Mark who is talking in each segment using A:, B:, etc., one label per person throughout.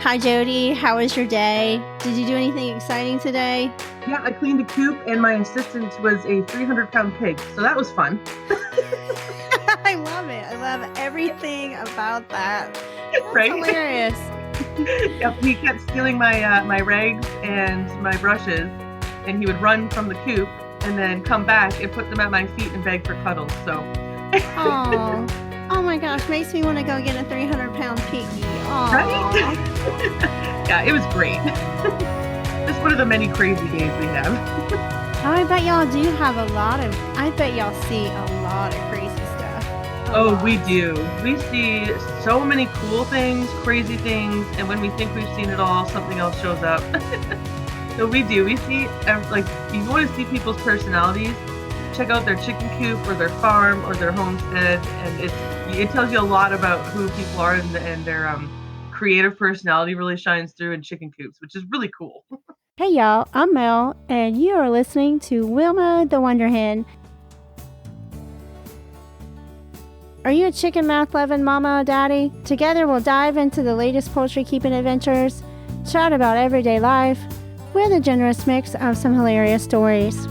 A: Hi, Jodi. How was your day? Did you do anything exciting today?
B: Yeah, I cleaned a coop, and my assistant was a 300-pound pig, so that was fun.
A: I love it. I love everything about that. That's
B: Right?
A: hilarious.
B: Yep, he kept stealing my rags and my brushes, and he would run from the coop and then come back and put them at my feet and beg for cuddles. So,
A: Oh my gosh, makes me want to go get a 300-pound piggy.
B: right? Yeah, it was great. Just one of the many crazy days we have.
A: I bet y'all do have I bet y'all see a lot of crazy stuff.
B: We do. We see so many cool things, crazy things, and when we think we've seen it all, something else shows up. So we do. We see, like, if you want to see people's personalities, check out their chicken coop or their farm or their homestead, and it tells you a lot about who people are, and their creative personality really shines through in chicken coops, which is really cool.
A: Hey y'all, I'm Mel, and you are listening to Wilma the Wonder Hen. Are you a chicken mouth loving mama or daddy? Together we'll dive into the latest poultry keeping adventures, chat about everyday life, with a generous mix of some hilarious stories.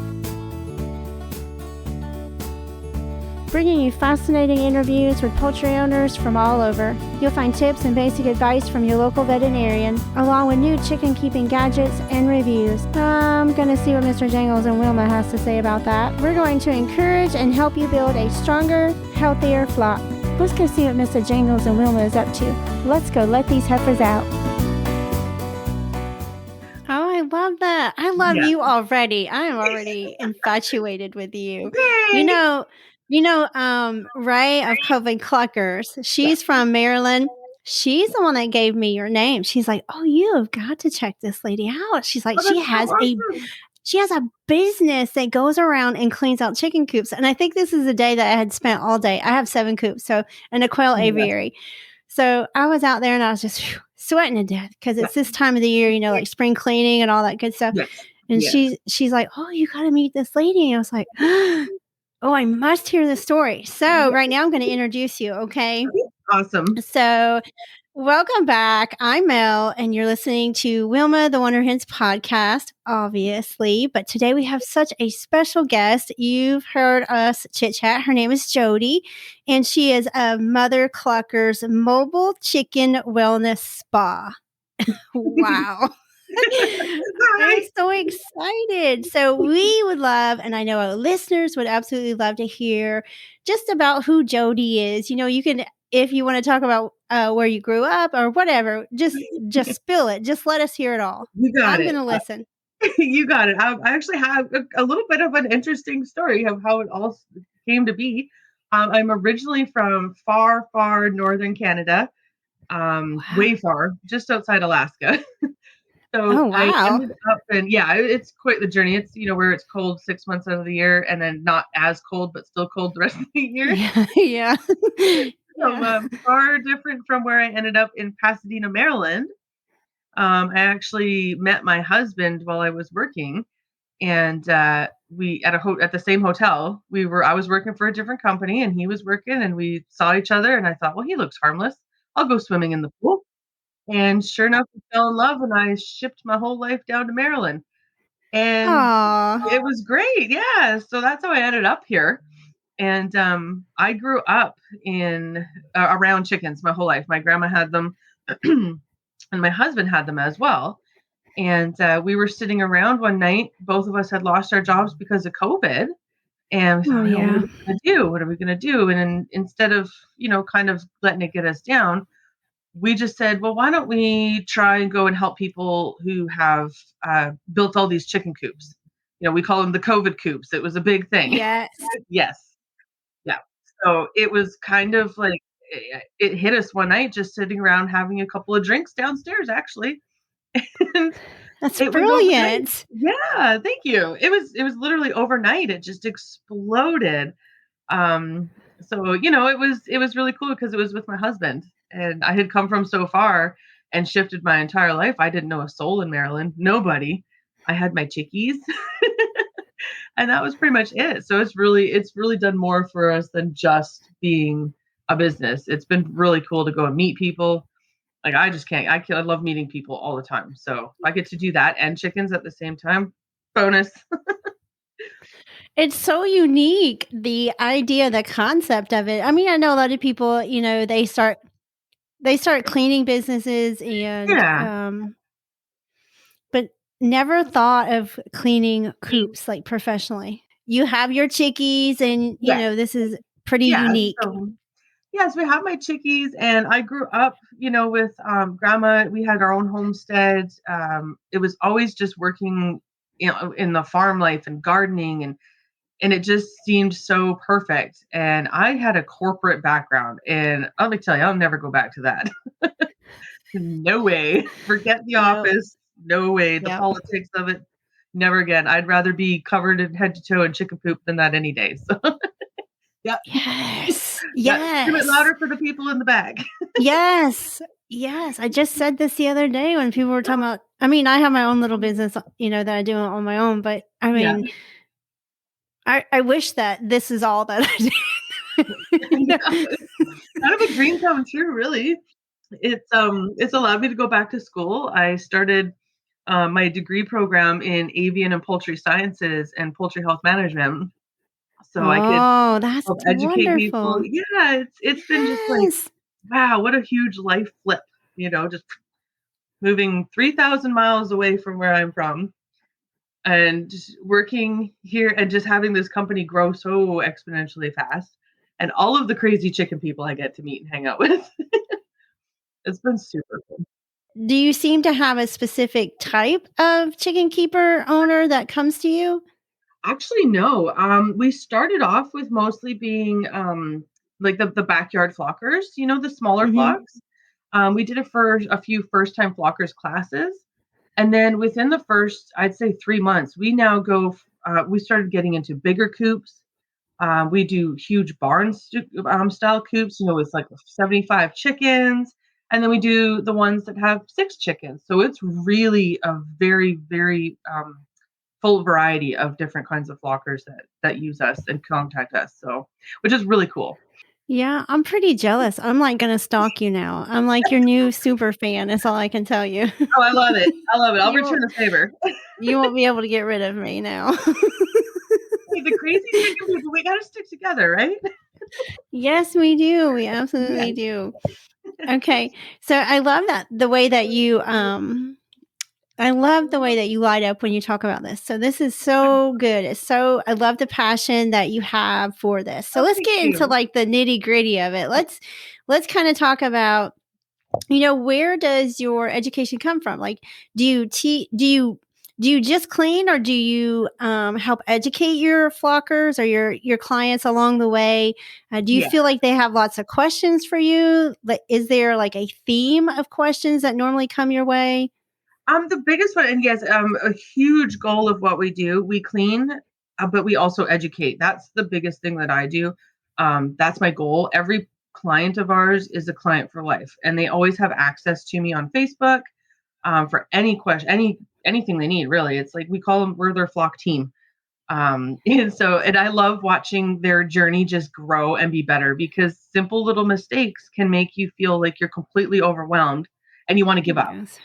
A: Bringing you fascinating interviews with poultry owners from all over. You'll find tips and basic advice from your local veterinarian, along with new chicken keeping gadgets and reviews. I'm going to see what Mr. Jangles and Wilma has to say about that. We're going to encourage and help you build a stronger, healthier flock. Let's go see what Mr. Jangles and Wilma is up to. Let's go let these heifers out. Oh, I love that. I love you already. I am already infatuated with you.
B: Yay!
A: Ray of Peep and Cluckers. She's from Maryland. She's the one that gave me your name. She's like, "Oh, you have got to check this lady out." She's like,
B: That's so awesome.
A: she has a business that goes around and cleans out chicken coops. And I think this is a day that I had spent all day. I have 7 coops, and a quail aviary. So I was out there and I was just sweating to death because it's this time of the year, like spring cleaning and all that good stuff.
B: Yes.
A: And she's like, "Oh, you got to meet this lady." And I was like, "Oh, I must hear the story." So right now I'm going to introduce you, okay?
B: Awesome.
A: So welcome back. I'm Mel, and you're listening to Wilma the Wonder Hens podcast, obviously. But today we have such a special guest. You've heard us chit-chat. Her name is Jodi, and she is a Mother Clucker's mobile chicken wellness spa. Wow. I'm so excited. So we would love, and I know our listeners would absolutely love to hear just about who Jodi is. You can, if you want to talk about where you grew up or whatever, just spill it. Just let us hear it all.
B: You got
A: I'm going to listen.
B: You got it. I actually have a little bit of an interesting story of how it all came to be. I'm originally from far, far northern Canada, way far, just outside Alaska. So I ended up it's quite the journey. It's, where it's cold 6 months out of the year and then not as cold, but still cold the rest of the year.
A: Yeah.
B: So far different from where I ended up in Pasadena, Maryland. I actually met my husband while I was working, and we at the same hotel. I was working for a different company, and he was working, and we saw each other, and I thought, well, he looks harmless. I'll go swimming in the pool. And sure enough, we fell in love, and I shipped my whole life down to Maryland. And it was great. Yeah. So that's how I ended up here. And I grew up in around chickens my whole life. My grandma had them, and my husband had them as well. And we were sitting around one night. Both of us had lost our jobs because of COVID. And we thought, what are we going to do? What are we going to do? And instead of, kind of letting it get us down, we just said, well, why don't we try and go and help people who have built all these chicken coops? We call them the COVID coops. It was a big thing.
A: Yes.
B: Yes. Yeah. So it was kind of like, it hit us one night just sitting around having a couple of drinks downstairs, actually.
A: That's brilliant.
B: Yeah, thank you. It was literally overnight. It just exploded. So it was really cool because it was with my husband, and I had come from so far and shifted my entire life. I didn't know a soul in Maryland, nobody. I had my chickies, and that was pretty much it. So it's really done more for us than just being a business. It's been really cool to go and meet people, Like, I just can't. I love meeting people all the time. So if I get to do that and chickens at the same time, bonus.
A: It's so unique, the idea, the concept of it. I mean, I know a lot of people, they start cleaning businesses and
B: Yeah.
A: but never thought of cleaning coops like professionally. You have your chickies and
B: Yes.
A: this is pretty
B: Yeah.
A: unique.
B: So yes, we have my chickies, and I grew up, with grandma. We had our own homestead. It was always just working, in the farm life and gardening, and it just seemed so perfect. And I had a corporate background, and let me tell you, I'll never go back to that. No way. Forget the
A: No.
B: office. No way. The
A: Yep.
B: politics of it. Never again. I'd rather be covered in head to toe in chicken poop than that any day. So, yeah.
A: Yes.
B: Yeah. Scream it
A: Yes.
B: louder for the people in the back.
A: Yes. Yes. I just said this the other day when people were talking about, I mean, I have my own little business, that I do on my own, but I
B: Yeah.
A: mean, I wish that this is all that I do.
B: Kind of a dream come true, really. It's allowed me to go back to school. I started my degree program in avian and poultry sciences and poultry health management, so I could
A: Oh, that's
B: help educate people.
A: wonderful.
B: Yeah, it's been just like,
A: Yes.
B: wow, what a huge life flip. Just moving 3,000 miles away from where I'm from, and just working here and just having this company grow so exponentially fast, and all of the crazy chicken people I get to meet and hang out with. It's been super cool.
A: Do you seem to have a specific type of chicken keeper owner that comes to you?
B: Actually, no. We started off with mostly being like the backyard flockers, the smaller
A: Mhm.
B: flocks. We did it for a few first time flockers classes. And then within the first, I'd say 3 months, we now we started getting into bigger coops. We do huge style coops, with like 75 chickens. And then we do the ones that have 6 chickens. So it's really a very, very full variety of different kinds of flockers that use us and contact us. So, which is really cool.
A: Yeah, I'm pretty jealous. I'm, like, gonna stalk you now. I'm, like, your new super fan, that's all I can tell you.
B: Oh, I love it. I love it. I'll
A: You
B: return
A: won't
B: the favor.
A: you won't be able to get rid of me now.
B: Hey, the crazy chicken people, we got to stick together, right?
A: Yes, we do, we
B: Yeah.
A: absolutely do. Okay, so I love that the way that I love the way that you light up when you talk about this. So this is so good. I love the passion that you have for this. So
B: Oh,
A: let's
B: thank
A: get into
B: you.
A: like the nitty gritty of it. Let's kind of talk about, where does your education come from? Like, do you just clean, or do you help educate your flockers or your clients along the way? Do you
B: Yeah.
A: feel like they have lots of questions for you? Like, is there like a theme of questions that normally come your way?
B: The biggest one, and yes, a huge goal of what we do, we clean, but we also educate. That's the biggest thing that I do. That's my goal. Every client of ours is a client for life, and they always have access to me on Facebook for any question, anything they need. Really, it's like we call them, we're their flock team. And I love watching their journey just grow and be better, because simple little mistakes can make you feel like you're completely overwhelmed and you want to give up.
A: Yes.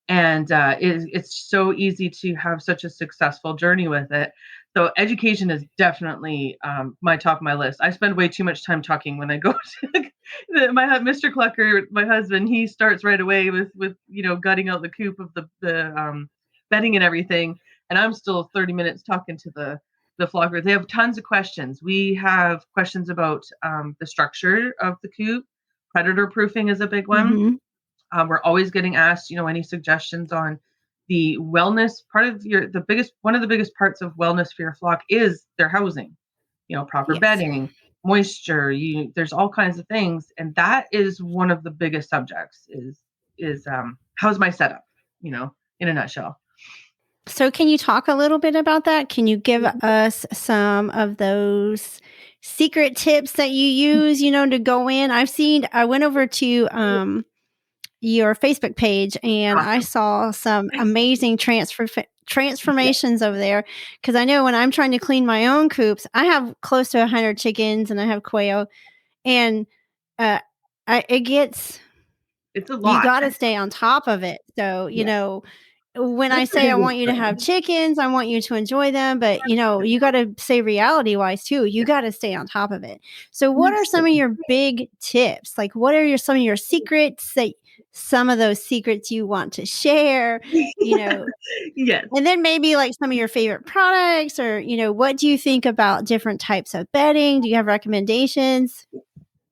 B: And it's so easy to have such a successful journey with it. So education is definitely my top of my list. I spend way too much time talking when I go to Mr. Clucker, my husband. He starts right away with gutting out the coop of the bedding and everything, and I'm still 30 minutes talking to the flocker. They have tons of questions. We have questions about the structure of the coop. Predator proofing is a big one.
A: Mhm.
B: We're always getting asked, any suggestions on the wellness part of one of the biggest parts of wellness for your flock is their housing, proper
A: Yes.
B: bedding, moisture. There's all kinds of things, and that is one of the biggest subjects. Is how's my setup, in a nutshell.
A: So can you talk a little bit about that? Can you give us some of those secret tips that you use, to go in? I went over to your Facebook page and I
B: Awesome.
A: saw some
B: Thanks.
A: amazing
B: Yeah.
A: transformations over there, because I know when I'm trying to clean my own coops, I have close to 100 chickens and I have quail, and uh, it gets
B: It's a
A: you
B: lot.
A: got to stay on top of it. So,
B: Yeah.
A: when I
B: That's the
A: say I
B: biggest
A: want you to have
B: thing.
A: chickens, I want you to enjoy them, but you got to say reality wise too. You got to stay on top of it. So, what are
B: Yes.
A: some of your big tips? Like, what are some of your secrets that some of those secrets you want to share? You know,
B: Yes.
A: and then maybe like some of your favorite products, or what do you think about different types of bedding? Do you have recommendations?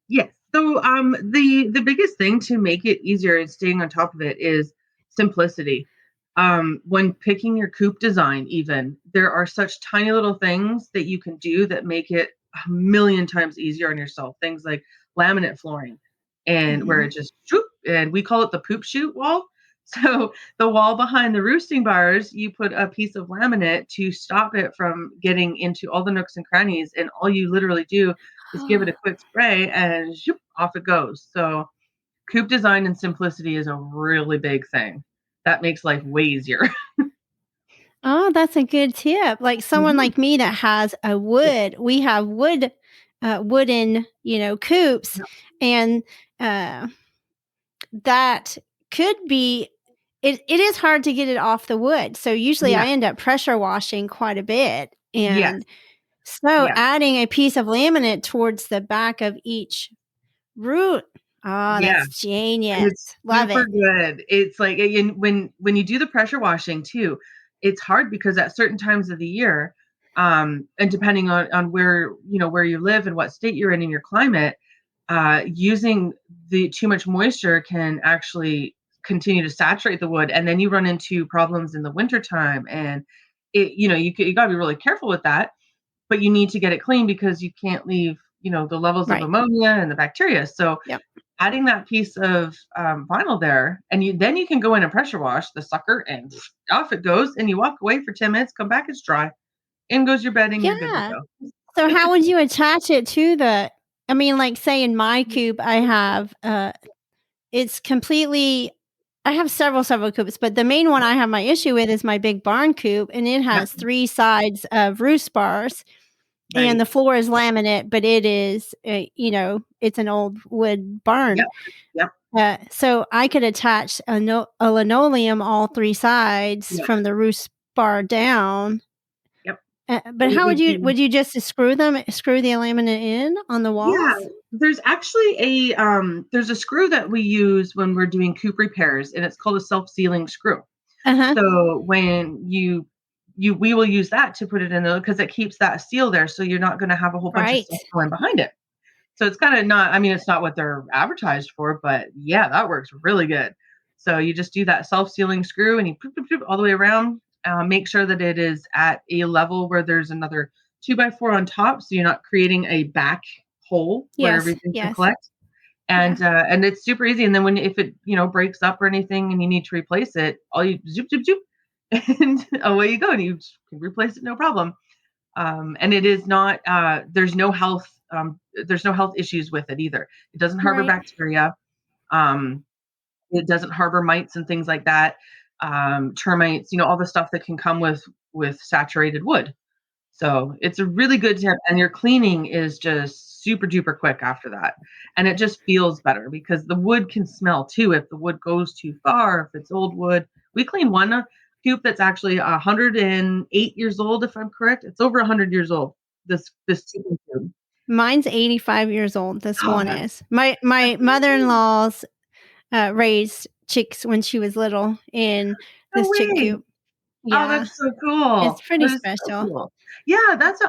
B: Yes. So the biggest thing to make it easier and staying on top of it is simplicity. When picking your coop design, even there are such tiny little things that you can do that make it a million times easier on yourself. Things like laminate flooring, and where
A: Mm-hmm.
B: it just shoop, and we call it the poop chute wall. So the wall behind the roosting bars, you put a piece of laminate to stop it from getting into all the nooks and crannies, and all you literally do is give it a quick spray and zoop, off it goes. So coop design and simplicity is a really big thing. That makes life way easier.
A: Oh, that's a good tip. Like someone
B: Mhm.
A: like me that has
B: Yeah.
A: we have wooden, coops,
B: Yeah.
A: and uh, that could be. It is hard to get it off the wood. So usually
B: Yeah.
A: I end up pressure washing quite a bit.
B: Yes.
A: And so
B: Yeah.
A: adding a piece of laminate towards the back of each root. Oh,
B: Yeah.
A: that's genius.
B: It's
A: Love
B: super
A: it.
B: good. It's like when you do the pressure washing too, it's hard because at certain times of the year, and depending on where where you live and what state you're in your climate, using the too much moisture can actually continue to saturate the wood, and then you run into problems in the wintertime. And you got to be really careful with that, but you need to get it clean because you can't leave the levels of
A: Right.
B: ammonia and the bacteria. So
A: Yep.
B: adding that piece of vinyl there, and then you can go in and pressure wash the sucker, and off it goes. And you walk away for 10 minutes, come back, it's dry. In goes your bedding, you're good to
A: Yeah. So
B: go.
A: how would you attach it to I mean, like, say in my coop, I have, it's completely I have several coops, but the main one I have my issue with is my big barn coop, and it
B: Yep.
A: has 3 sides of roost bars, and
B: Right.
A: the floor is laminate, but it is, it's an old wood barn.
B: Yep. Yep.
A: So I could attach a linoleum all 3 sides
B: Yeah.
A: from the roost bar down.
B: Yep.
A: But
B: And it
A: how
B: would be.
A: would you just screw the laminate in on the
B: Yeah,
A: walls?
B: there's actually there's a screw that we use when we're doing coop repairs, and it's called a self-sealing screw.
A: Uh-huh.
B: So when we will use that to put it in there because it keeps that seal there, so you're not going to have a whole bunch of
A: Right.
B: stuff going behind it. So it's kind of not, I mean, it's not what they're advertised for, but yeah, that works really good. So you just do that self-sealing screw, and you poop, poop, poop all the way around. Make sure that it is at a level where there's another 2x4 on top, so you're not creating a back hole where
A: Yes.
B: everything can
A: Yes.
B: collect.
A: Yeah.
B: And it's super easy. And then if it breaks up or anything and you need to replace it, all you zoop zoop zoop, and away you go, and you can replace it no problem. And it is not there's no health issues with it either. It doesn't harbor
A: Right.
B: bacteria. Um, it doesn't harbor mites and things like that. Termites, all the stuff that can come with saturated wood. So it's a really good tip, and your cleaning is just super duper quick after that. And it just feels better because the wood can smell too if the wood goes too far, if it's old wood. We cleaned one coop that's actually 108 years old, if I'm correct. It's over 100 years old. This chicken coop.
A: Mine's 85 years old. This
B: Oh,
A: one
B: that's
A: is. My
B: amazing.
A: mother-in-law's raised chicks when she was little in
B: No
A: this chick
B: way.
A: coop.
B: Oh,
A: Yeah.
B: that's so
A: It's
B: cool.
A: pretty
B: That is so
A: special.
B: cool. Yeah,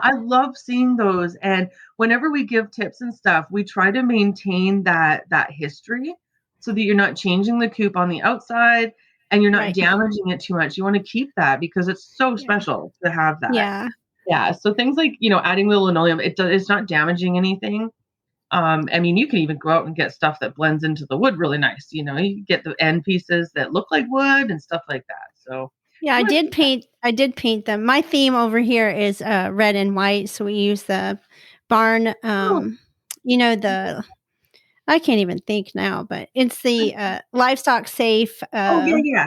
B: I love seeing those. And whenever we give tips and stuff, we try to maintain that history so that you're not changing the coop on the outside and you're not
A: Right.
B: damaging it too much. You want to keep that because it's so
A: Yeah.
B: special to have that.
A: Yeah.
B: Yeah. So things like, adding the linoleum, it's not damaging anything. I mean, you can even go out and get stuff that blends into the wood really nice. You get the end pieces that look like wood and stuff like that. So
A: Yeah,
B: you want to keep that.
A: I did paint them. My theme over here is red and white, so we use the barn
B: Oh,
A: the I can't even think now, but it's the livestock safe
B: oh yeah, yeah.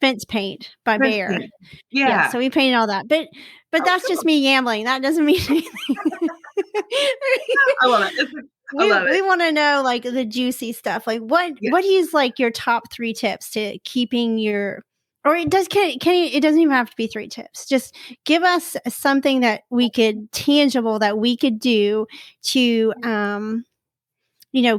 A: fence paint by
B: French
A: Bear.
B: paint.
A: Yeah,
B: Yeah.
A: so we painted all that. But
B: Oh,
A: that's just
B: cool.
A: me gambling. That doesn't mean anything.
B: I love it. It's I
A: we
B: love it.
A: we want to know like the juicy stuff. Like what
B: Yes.
A: is like your top 3 tips to keeping your or it does can you, it doesn't even have to be 3 tips. Just give us something that we could tangible that we could do to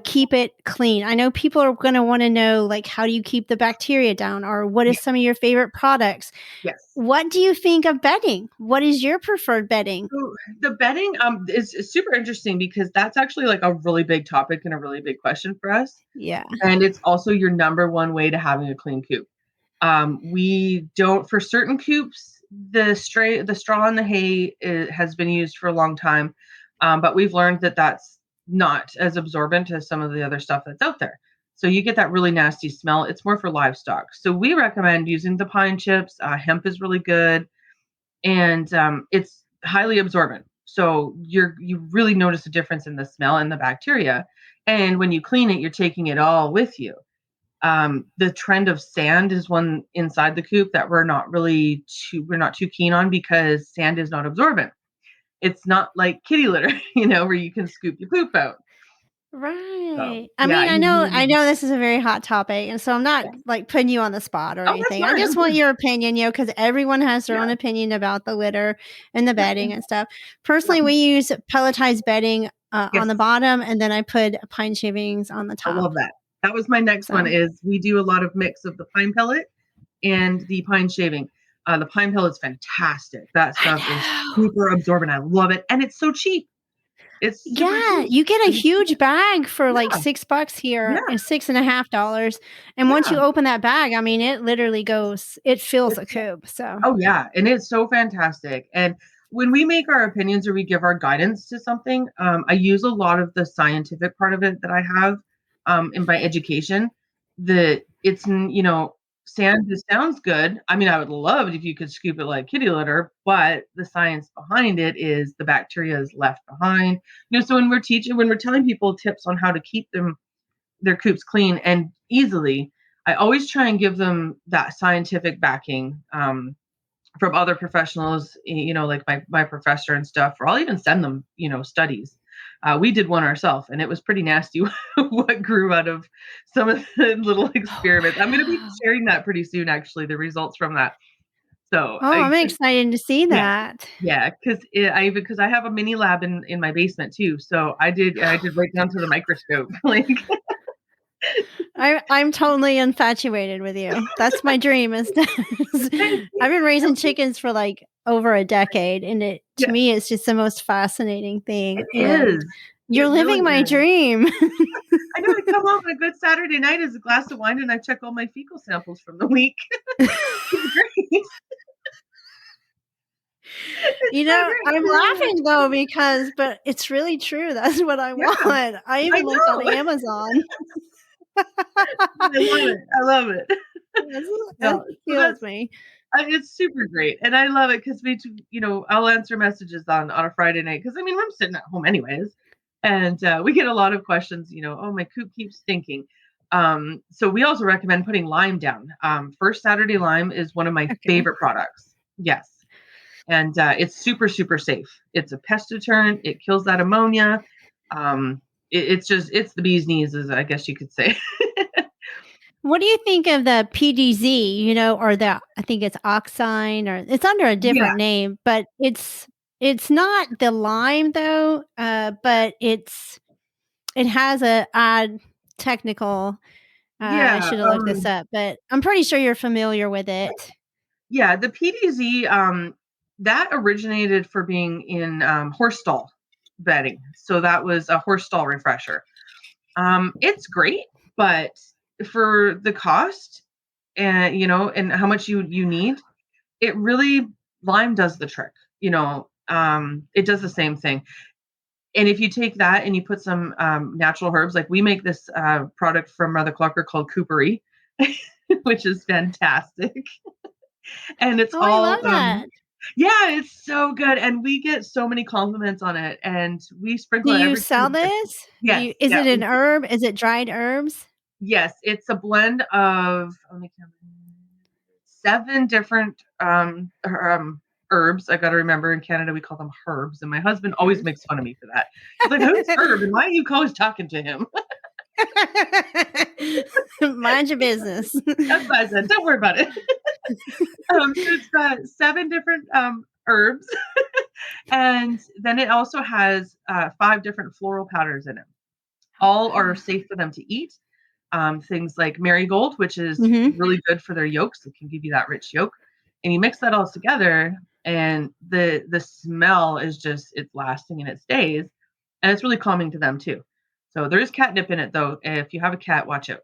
A: keep it clean. I know people are going to want to know like how do you keep the bacteria down or what is
B: Yes.
A: some of your favorite products?
B: Yes.
A: What do you think of bedding? What is your preferred bedding?
B: So the bedding is super interesting because that's actually like a really big topic and a really big question for us.
A: Yeah.
B: And it's also your number one way to having a clean coop. We don't for certain coops, the straw in the hay has been used for a long time, but we've learned that that's not as absorbent as some of the other stuff that's out there. So you get that really nasty smell. It's more for livestock. So we recommend using the pine chips. Hemp is really good, and it's highly absorbent. So you really notice a difference in the smell and the bacteria. And when you clean it, you're taking it all with you. The trend of sand is one inside the coop that we're not too keen on because sand is not absorbent. It's not like kitty litter, where you can scoop your poop out. So
A: Right. I
B: yeah,
A: mean,
B: you
A: I
B: really
A: know this is a very hot topic, and so I'm not
B: yes.
A: like putting you on the spot or
B: Oh, that's
A: anything. I
B: fine.
A: just
B: I'm
A: want
B: good.
A: your opinion, because everyone has their
B: Yeah,
A: own opinion about the litter and the
B: yeah,
A: bedding and stuff.
B: yeah.
A: Personally, we use pelletized bedding on the
B: Yes,
A: bottom, and then I put pine shavings on the
B: I
A: top.
B: love that. That was my next one.
A: So
B: Is we do a lot of mix of the pine pellet and the pine shaving. The pine pellet's fantastic. That
A: I
B: stuff is
A: know.
B: super absorbent. I love it, and it's so cheap. It's super
A: Yeah,
B: cheap.
A: you get a
B: Like,
A: huge bag for like
B: yeah,
A: $6 here
B: yeah,
A: and $6.50. And once
B: yeah.
A: you open that bag, I mean, it fills a
B: It's
A: coop. So
B: Oh yeah, and it's so fantastic. And when we make our opinions or we give our guidance to something, I use a lot of the scientific part of it that I have in my education. That sand just sounds good. I mean, I would love it if you could scoop it like kitty litter, but the science behind it is the bacteria is left behind. So when we're telling people tips on how to keep their coops clean and easily, I always try and give them that scientific backing. From other professionals, like my professor and stuff, or I'll even send them, studies. We did one ourselves, and it was pretty nasty what grew out of some of the little
A: oh,
B: experiments. I'm going to be
A: wow.
B: sharing that pretty soon, actually, the results from that. So,
A: Oh, I'm excited to see
B: yeah,
A: that.
B: yeah, because I have a mini lab in my basement too. So I did right down to the microscope. Like,
A: I'm totally infatuated with you. That's my dream is
B: thank
A: I've been raising
B: you.
A: chickens for like over a decade, and it to
B: Yeah,
A: me it's just the most fascinating thing,
B: it
A: and
B: is.
A: you're
B: It really
A: living my
B: is.
A: dream.
B: I know I come home on a good Saturday night as a glass of wine and I check all my fecal samples from the week. It's great. It's so
A: I'm
B: great.
A: laughing though but it's really true. That's what I
B: Yeah,
A: want. I
B: I
A: even looked on
B: know.
A: Amazon.
B: I love it. I love it.
A: That
B: No, so
A: kills me.
B: it's super great, and I love it because I'll answer messages on a Friday night because I mean I'm sitting at home anyways, and we get a lot of questions. Oh, my coop keeps stinking. So we also recommend putting lime down. First Saturday lime is one of my
A: Okay.
B: favorite products. Yes, and it's super super safe. It's a pest deterrent. It kills that ammonia. It's the bee's knees, as I guess you could say.
A: What do you think of the PDZ, or I think it's Oxine or it's under a
B: Yeah,
A: different name, but it's not the lime though, but it has a odd technical I
B: yeah.
A: should have looked this up, but I'm pretty sure you're familiar with it.
B: Yeah, the PDZ, that originated for being in horse stall bedding. So that was a horse stall refresher. It's great, but for the cost and how much you need, it really lime does the trick. It does the same thing. And if you take that and you put some natural herbs, like we make this product from Mother Clucker called Coopery, which is fantastic. And it's
A: Oh, I love
B: all
A: that.
B: yeah, it's so good, and we get so many compliments on it, and we
A: Do
B: sprinkle it
A: you
B: every
A: sell
B: time.
A: this?
B: Yes,
A: Is
B: yeah,
A: it an herb? Is it dried herbs?
B: yes, it's a blend of, let me count, 7 different, herbs. I got to remember in Canada we call them herbs, and my husband always makes fun of me for that. He's like, "Who's Herb? And why are you always talking to him?"
A: Mind your business.
B: That's what I said. Don't worry about it. So it's got 7 different herbs, and then it also has 5 different floral powders in it. All are safe for them to eat. Things like marigold, which is really good for their yolks. It can give you that rich yolk. And you mix that all together, and the smell is just, it's lasting and it stays. And it's really calming to them too. So there is catnip in it though. If you have a cat, watch out.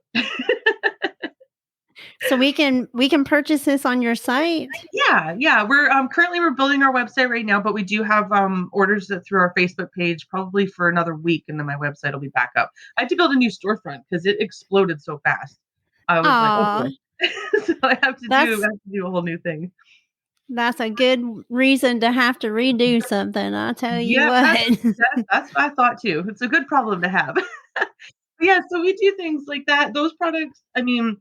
A: So we can purchase this on your site?
B: Yeah. We're currently we're building our website right now, but we do have orders through our Facebook page probably for another week, and then my website will be back up. I had to build a new storefront because it exploded so fast. I was like, oh boy. So I have to do a whole new thing.
A: That's a good reason to have to redo something, I'll tell you
B: Yeah,
A: what.
B: that's what I thought too. It's a good problem to have. Yeah, so we do things like that. Those products, I mean,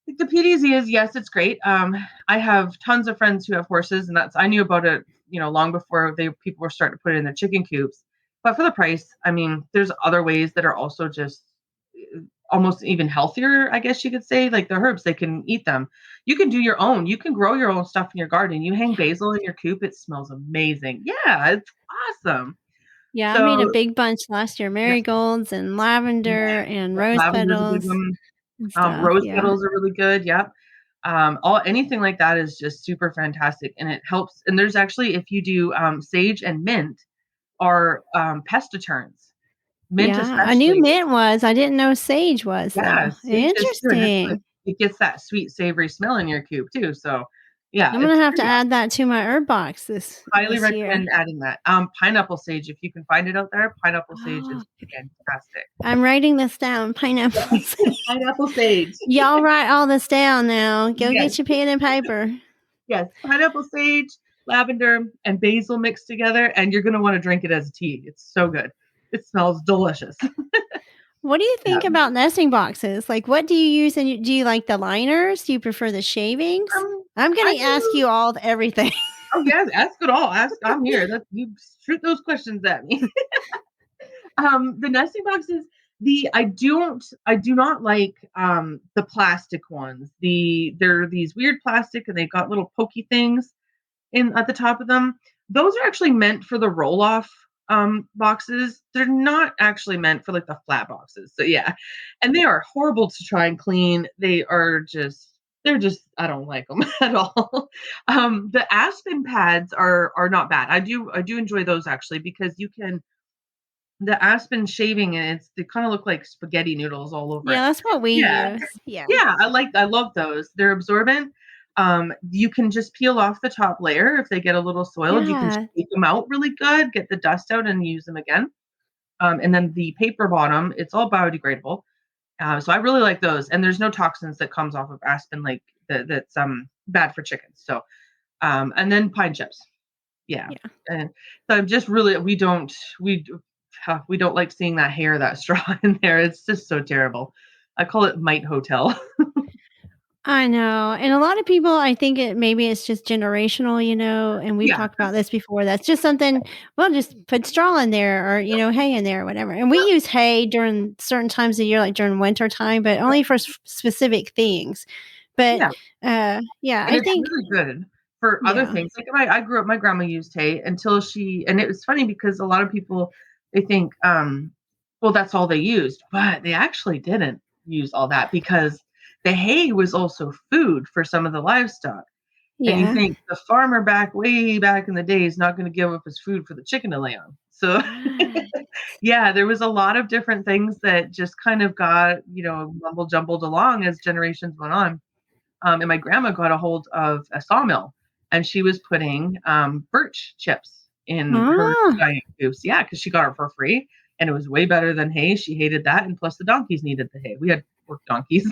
B: the PDZ is, yes, it's great. I have tons of friends who have horses, and I knew about it, long before people were starting to put it in their chicken coops. But for the price, I mean, there's other ways that are also just almost even healthier, I guess you could say, like the herbs, they can eat them. You can do your own. You can grow your own stuff in your garden. You hang basil in your coop, it smells amazing. Yeah, it's awesome.
A: Yeah, I
B: So
A: made a big bunch last year,
B: yeah,
A: marigolds and lavender and rose
B: lavender's a big
A: petals
B: one.
A: and stuff,
B: Rose
A: yeah.
B: petals are really good. Yep. All anything like that is just super fantastic, and it helps. And there's actually, if you do sage and mint, are pest deterrents. Mint
A: Yeah, I knew
B: especially.
A: mint was. I didn't know sage was,
B: Yeah,
A: though.
B: sage is too, and
A: Interesting.
B: it gets that sweet savory smell in your coop too. So yeah,
A: I'm gonna
B: it's
A: have to
B: great.
A: add that to my herb box
B: Highly
A: this year.
B: recommend adding that. Pineapple sage, if you can find it out there, pineapple sage
A: Oh,
B: is fantastic.
A: I'm writing this down, pineapple
B: Yes,
A: sage.
B: pineapple sage.
A: Y'all write all this down now. Go
B: Yes.
A: get your pen and paper.
B: Yes, pineapple sage, lavender, and basil mixed together, and you're gonna want to drink it as a tea. It's so good. It smells delicious.
A: What do you
B: Yeah.
A: think about nesting boxes? Like, what do you use? Do you like the liners? Do you prefer the shavings? I'm
B: I
A: going to ask
B: do.
A: you all everything.
B: Oh yes, ask it all. Ask. I'm here. You shoot those questions at me. The nesting boxes. I do not like the plastic ones. They're these weird plastic, and they've got little pokey things in at the top of them. Those are actually meant for the roll off boxes. They're not actually meant for like the flat boxes. So yeah. And they are horrible to try and clean. They're just I don't like them at all. The aspen pads are not bad. I do enjoy those actually, because you can, the aspen shaving, and they kind of look like spaghetti noodles all over it.
A: Yeah, that's what we
B: Yeah.
A: use. Yeah.
B: Yeah, I love those. They're absorbent. You can just peel off the top layer if they get a little soiled. You can
A: Yeah.
B: shake them out really good, get the dust out, and use them again. And then the paper bottom, it's all biodegradable. So I really like those. And there's no toxins that comes off of aspen like that's bad for chickens. So and then pine chips. Yeah.
A: Yeah.
B: And so I'm just really we don't like seeing that hair, that straw in there. It's just so terrible. I call it Mite Hotel.
A: I know. And a lot of people, I think maybe it's just generational, and we've
B: Yeah.
A: talked about this before. That's just something, well, just put straw in there or, hay in there or whatever. And we use hay during certain times of year, like during winter time, but only for specific things. But yeah,
B: And
A: I
B: it's
A: think,
B: really good for other
A: yeah,
B: things. Like I grew up, my grandma used hay until and it was funny because a lot of people, they think, well, that's all they used, but they actually didn't use all that, because the hay was also food for some of the livestock. And you
A: yeah.
B: think the farmer way back in the day is not going to give up his food for the chicken to lay on. So
A: Right.
B: yeah, there was a lot of different things that just kind of got, mumble jumbled along as generations went on. And my grandma got a hold of a sawmill, and she was putting birch chips in her
A: Ah.
B: giant coops. Yeah, because she got it for free, and it was way better than hay. She hated that, and plus the donkeys needed the hay. We had work donkeys.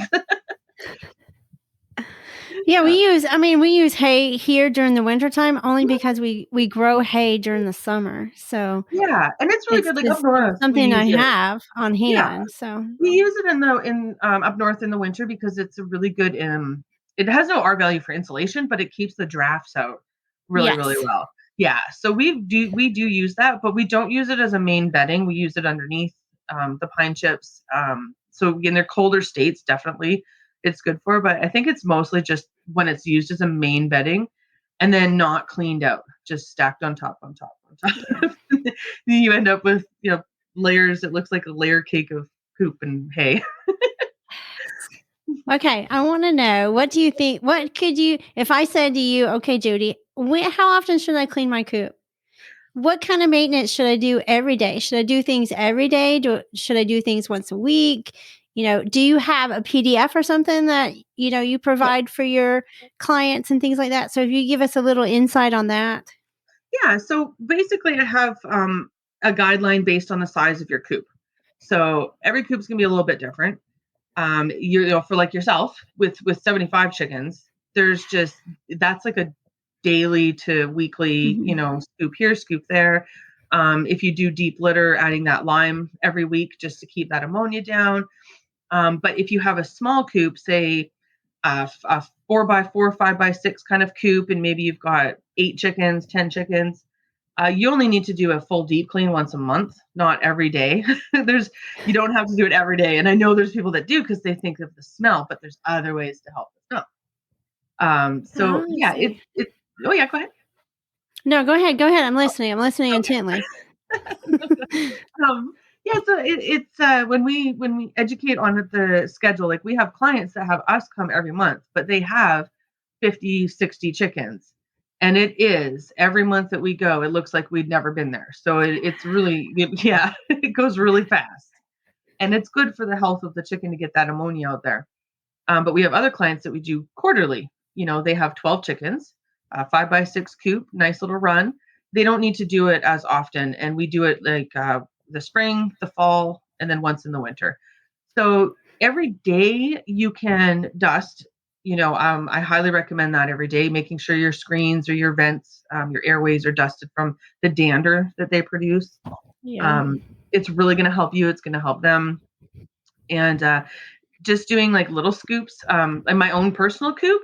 A: Yeah, we use hay here during the wintertime only because we grow hay during the summer. So
B: Yeah, and it's really
A: it's
B: good. Like up
A: just
B: north, we
A: something I
B: use it.
A: have on
B: Yeah,
A: hand. So
B: we use it in up north in the winter because it's a really good. It has no R value for insulation, but it keeps the drafts out really, really
A: Yes.
B: well. Yeah, so we do use that, but we don't use it as a main bedding. We use it underneath the pine chips. So in their colder states, definitely it's good for. But I think it's mostly just when it's used as a main bedding, and then not cleaned out, just stacked on top, on top, on
A: Yeah.
B: top. You end up with layers. It looks like a layer cake of poop and hay.
A: Okay, I want to know, what do you think? What could you, if I said to you, okay, Jodi, how often should I clean my coop? What kind of maintenance should I do every day? Should I do things every day? Should I do things once a week? Do you have a PDF or something that, you provide for your clients and things like that? So if you give us a little insight on that.
B: Yeah, so basically I have a guideline based on the size of your coop. So every coop's gonna be a little bit different. For like yourself with 75 chickens, there's just that's like a daily to weekly,
A: Mhm.
B: scoop here, scoop there. If you do deep litter, adding that lime every week just to keep that ammonia down. But if you have a small coop, say a 4x4, 5x6 kind of coop, and maybe you've got 8 chickens, 10 chickens, you only need to do a full deep clean once a month, not every day. You don't have to do it every day. And I know there's people that do because they think of the smell, but there's other ways to help the smell. So
A: Oh, I
B: yeah,
A: see.
B: oh yeah, go ahead.
A: No, go ahead. Go ahead. I'm listening. I'm listening
B: Okay.
A: intently.
B: um, yeah, so it's when we educate on the schedule, like we have clients that have us come every month, but they have 50, 60 chickens. And it is every month that we go, it looks like we'd never been there. So it's really, yeah, it goes really fast. And it's good for the health of the chicken to get that ammonia out there. But we have other clients that we do quarterly. They have 12 chickens, 5x6 coop, nice little run. They don't need to do it as often. And we do it like the spring, the fall, and then once in the winter. So every day you can dust. I highly recommend that every day, making sure your screens or your vents, your airways are dusted from the dander that they produce.
A: Yeah.
B: Um, it's really going to help you. It's going to help them. And just doing like little scoops. In my own personal coop,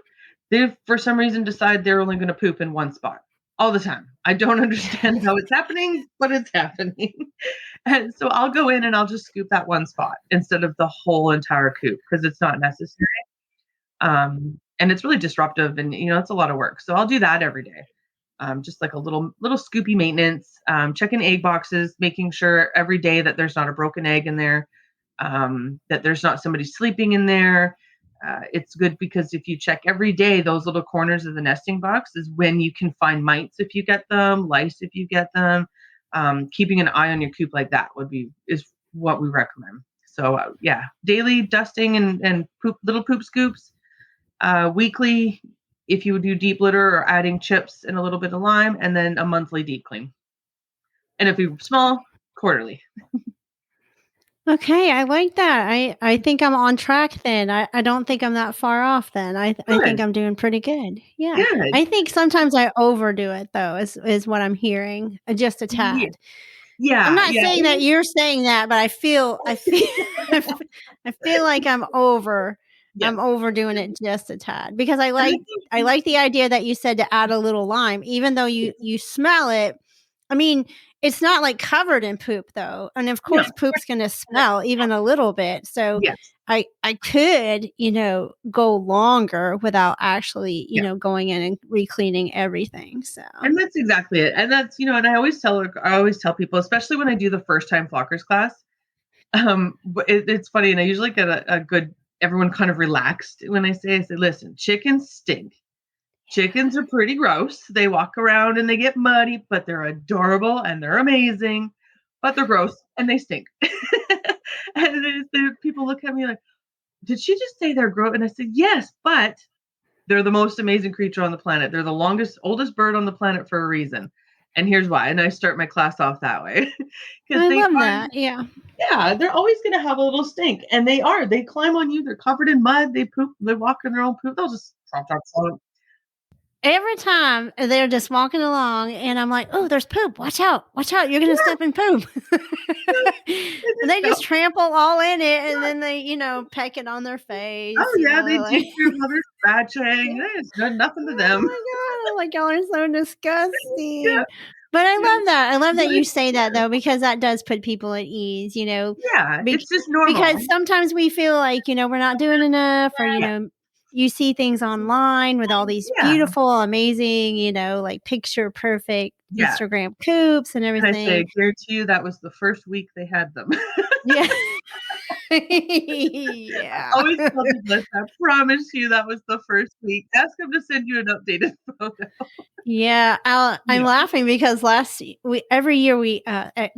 B: they for some reason decide they're only going to poop in one spot all the time. I don't understand how it's happening, but it's happening. And so I'll go in and I'll just scoop that one spot instead of the whole entire coop because it's not necessary. And it's really disruptive, and it's a lot of work. So I'll do that every day. Just like a little scoopy maintenance, checking egg boxes, making sure every day that there's not a broken egg in there, that there's not somebody sleeping in there. It's good because if you check every day, those little corners of the nesting box is when you can find mites if you get them, lice if you get them. Keeping an eye on your coop like that is what we recommend. So yeah, daily dusting and little poop scoops. Weekly, if you would do deep litter or adding chips and a little bit of lime, and then a monthly deep clean. And if you're small, quarterly.
A: Okay, I like that. I think I'm on track then. I don't think I'm that far off then. I think
B: Good.
A: I'm doing pretty good. Yeah.
B: Good.
A: I think sometimes I overdo it though, is what I'm hearing, just a
B: Yeah.
A: tad. I'm
B: Yeah.
A: not
B: Yeah.
A: saying that you're saying that, but I feel I feel like
B: Yes.
A: I'm overdoing it just a tad, because I
B: And I
A: like I
B: think
A: like the idea that you said to add a little lime, even though
B: yes.
A: you smell it. I mean, it's not like covered in poop though. And of
B: No.
A: course poop's going to smell even a little bit. So
B: Yes.
A: I could, go longer without actually,
B: Yeah.
A: going in and re-cleaning everything. So,
B: And that's exactly it. And that's, and I always tell people, especially when I do the first time flockers class, it's funny. And I usually get a good, everyone kind of relaxed when I say, listen, chickens stink. Chickens are pretty gross. They walk around and they get muddy, but they're adorable and they're amazing, but they're gross and they stink. And people look at me like, did she just say they're gross? And I said, yes, but they're the most amazing creature on the planet. They're the oldest bird on the planet for a reason. And here's why. And I start my class off that way because
A: I
B: they
A: love
B: are,
A: that. Yeah.
B: yeah, they're always going to have a little stink. And they climb on you. They're covered in mud. They poop. They walk in their own poop. They'll just chomp, chomp, chomp.
A: Every time they're just walking along, and I'm like, "Oh, there's poop. Watch out. Watch out. You're gonna step in poop."
B: They
A: And
B: just
A: they
B: go.
A: just trample all in it, and
B: Yeah.
A: then they, peck it on their face,
B: Oh, yeah, they
A: like
B: dig through while they're scratching.
A: yeah.
B: It's done nothing to
A: Oh
B: them.
A: my god, I'm like, "Y'all are so
B: Yeah,
A: disgusting." But I
B: yeah.
A: love that. I love
B: But
A: that you
B: it's
A: say that, though, because that does put people at ease,
B: yeah,
A: bec
B: it's just
A: because
B: normal.
A: sometimes we feel like, we're not doing enough, or,
B: Yeah,
A: you see things online with all these
B: yeah,
A: beautiful, amazing, like picture perfect
B: yeah.
A: Instagram coops and
B: And I say,
A: everything.
B: I guarantee you that was the first week they had them.
A: Yeah.
B: I
A: Yeah.
B: always tell people this, I promise you that was the first week. Ask them to send you an updated photo.
A: Yeah, I'm
B: Yeah.
A: laughing because every year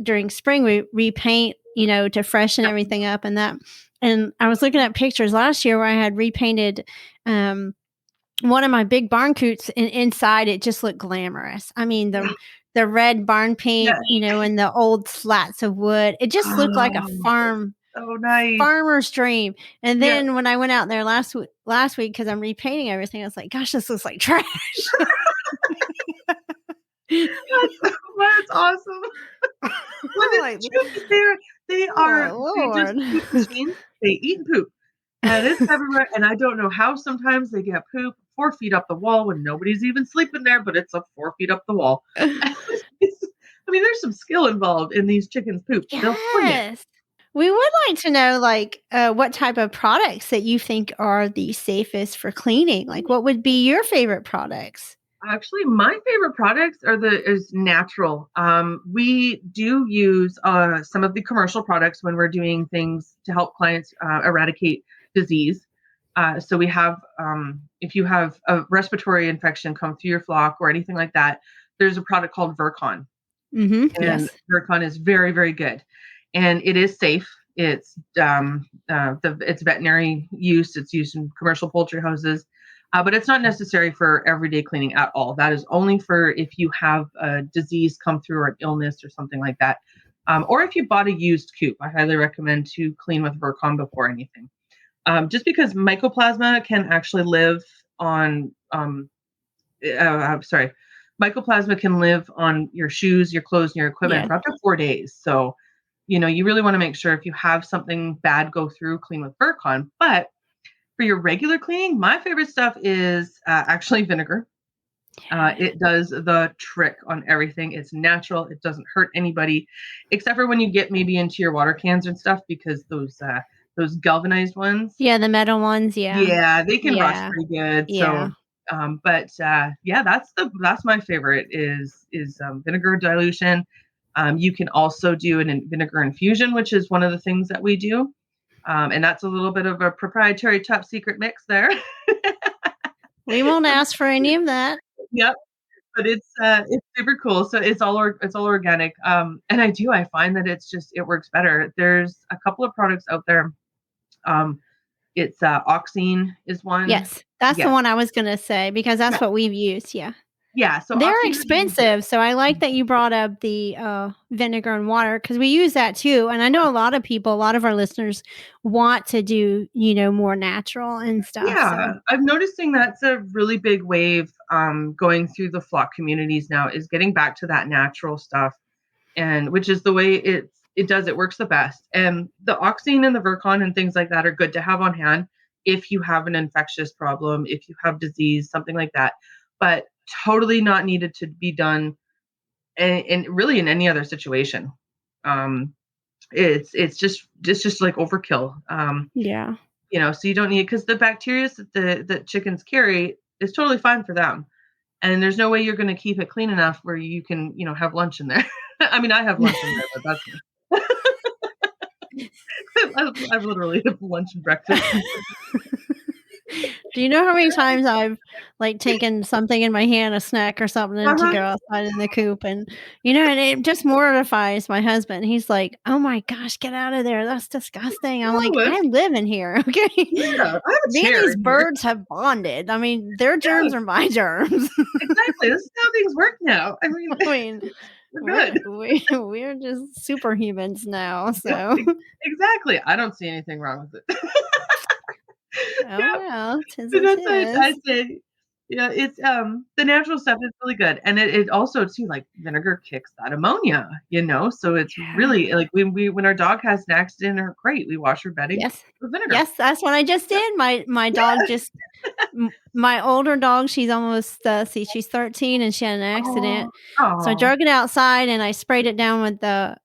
A: during spring we repaint, to freshen
B: Yep.
A: everything up, and I was looking at pictures last year where I had repainted one of my big barn coots, and inside it just looked glamorous. I mean,
B: Yeah.
A: the red barn
B: Yeah.
A: paint, and the old slats of wood. It just looked like a
B: Oh, so nice.
A: farmer's dream. And
B: Yeah.
A: then when I went out there last week, because I'm repainting everything, I was like, "Gosh, this looks like trash."
B: That's awesome. Well,
A: I'm
B: the
A: like,
B: truth is they just
A: "Oh,
B: poop
A: Lord."
B: machines. They eat and poop. And it's everywhere, and I don't know how sometimes they get poop 4 feet up the wall when nobody's even sleeping there, but it's up 4 feet up the wall. I mean, there's some skill involved in these chickens' poop. They'll fling it.
A: Yes. We would like to know, like, what type of products that you think are the safest for cleaning. Like, what would be your favorite products?
B: Actually, my favorite products is natural. We do use some of the commercial products when we're doing things to help clients eradicate disease. So we have, if you have a respiratory infection come through your flock or anything like that, there's a product called Virkon,
A: Mhm,
B: and
A: yes.
B: Virkon is very, very good, and it is safe. It's veterinary use. It's used in commercial poultry houses, but it's not necessary for everyday cleaning at all. That is only for if you have a disease come through or an illness or something like that, or if you bought a used coop. I highly recommend to clean with Virkon before anything, just because mycoplasma can actually live on sorry, mycoplasma can live on your shoes, your clothes, and your equipment
A: Yeah.
B: for up to 4 days. So, you really want to make sure if you have something bad go through, clean with Virkon. But for your regular cleaning, my favorite stuff is actually vinegar. It does the trick on everything. It's natural. It doesn't hurt anybody, except for when you get maybe into your water cans and stuff, because those galvanized ones,
A: Yeah, the metal ones, yeah.
B: yeah, they can rust
A: Yeah.
B: pretty good.
A: Yeah.
B: So, but yeah, that's my favorite is vinegar dilution. You can also do an vinegar infusion, which is one of the things that we do, and that's a little bit of a proprietary top secret mix there.
A: We won't ask for any of that.
B: Yep, but it's super cool. So it's all organic, and I find that it works better. There's a couple of products out there. Um, it's Oxine is one.
A: Yes. That's the
B: Yes,
A: one I was gonna say, because
B: yeah,
A: that's what we've used, yeah.
B: yeah. So
A: They're
B: Oxine is really good.
A: expensive, so I like that you brought up the, vinegar and water, because we use that too, and I know a lot of our listeners want to do, more natural and stuff, so
B: Yeah, I'm noticing that's a really big wave going through the flock communities now is getting back to that natural stuff, and which is the way it works the best. And the Oxine and the Virkon and things like that are good to have on hand if you have an infectious problem, if you have disease, something like that. But totally not needed to be done and really in any other situation. Um, it's just like overkill.
A: yeah.
B: So you don't need because the bacteria that chickens carry is totally fine for them, and there's no way you're going to keep it clean enough where you can have lunch in there. I mean, I have lunch in there, but that's me. I've literally have lunch and breakfast.
A: Do you know how many times I've, like, taken something in my hand, a snack or something, to
B: Uh-huh.
A: go outside in the coop, and it just mortifies my husband. He's like, "Oh my gosh, get out of there. That's disgusting." I'm like,
B: No,
A: "I live in here, okay?
B: yeah, I have a
A: Me and
B: chair
A: these
B: in here.
A: birds have bonded. I mean, their
B: Yeah,
A: germs are my germs."
B: exactly. This is how things work now. I mean,
A: I mean,
B: we're
A: we're
B: good.
A: we're just superhumans now,
B: Yep,
A: so
B: exactly. I don't see anything wrong with it.
A: oh
B: Yeah,
A: well, 'tis
B: but
A: as
B: that's what I
A: is.
B: say. Yeah, it's the natural stuff is really good, and it also too like vinegar kicks that ammonia, so it's
A: Yeah.
B: really like when our dog has an accident or crate, we wash her bedding
A: Yes.
B: with vinegar.
A: Yes, that's what I just
B: Yep.
A: did. My dog just my older dog, she's almost, she's 13 and she had an accident.
B: Oh,
A: So I
B: oh,
A: drug it outside and I sprayed it down with the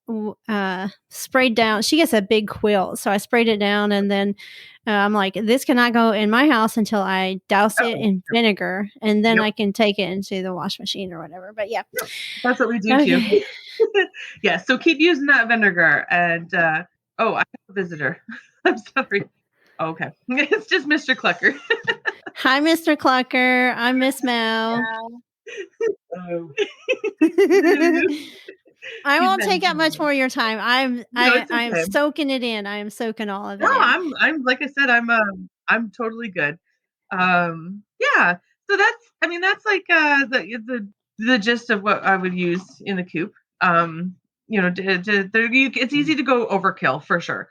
A: sprayed down. She gets a big quilt, so I sprayed it down and then I'm like, this cannot go in my house until I douse it
B: oh,
A: in vinegar and then
B: yep,
A: I can take it into the wash machine or whatever. But yeah.
B: yep. That's what we do too.
A: Okay.
B: Yeah, so keep using that vinegar. And oh, I have a visitor. I'm sorry. Okay, it's just Mr. Clucker.
A: Hi, Mr. Clucker. I'm Miss Mel.
B: Oh.
A: I
B: He's
A: won't
B: been.
A: take up much more of your time.
B: No, it's
A: I'm
B: okay.
A: soaking it in. I am soaking all of
B: No,
A: it in.
B: I'm like I said, I'm totally good. Yeah. So that's like the gist of what I would use in the coop. It's easy to go overkill for sure.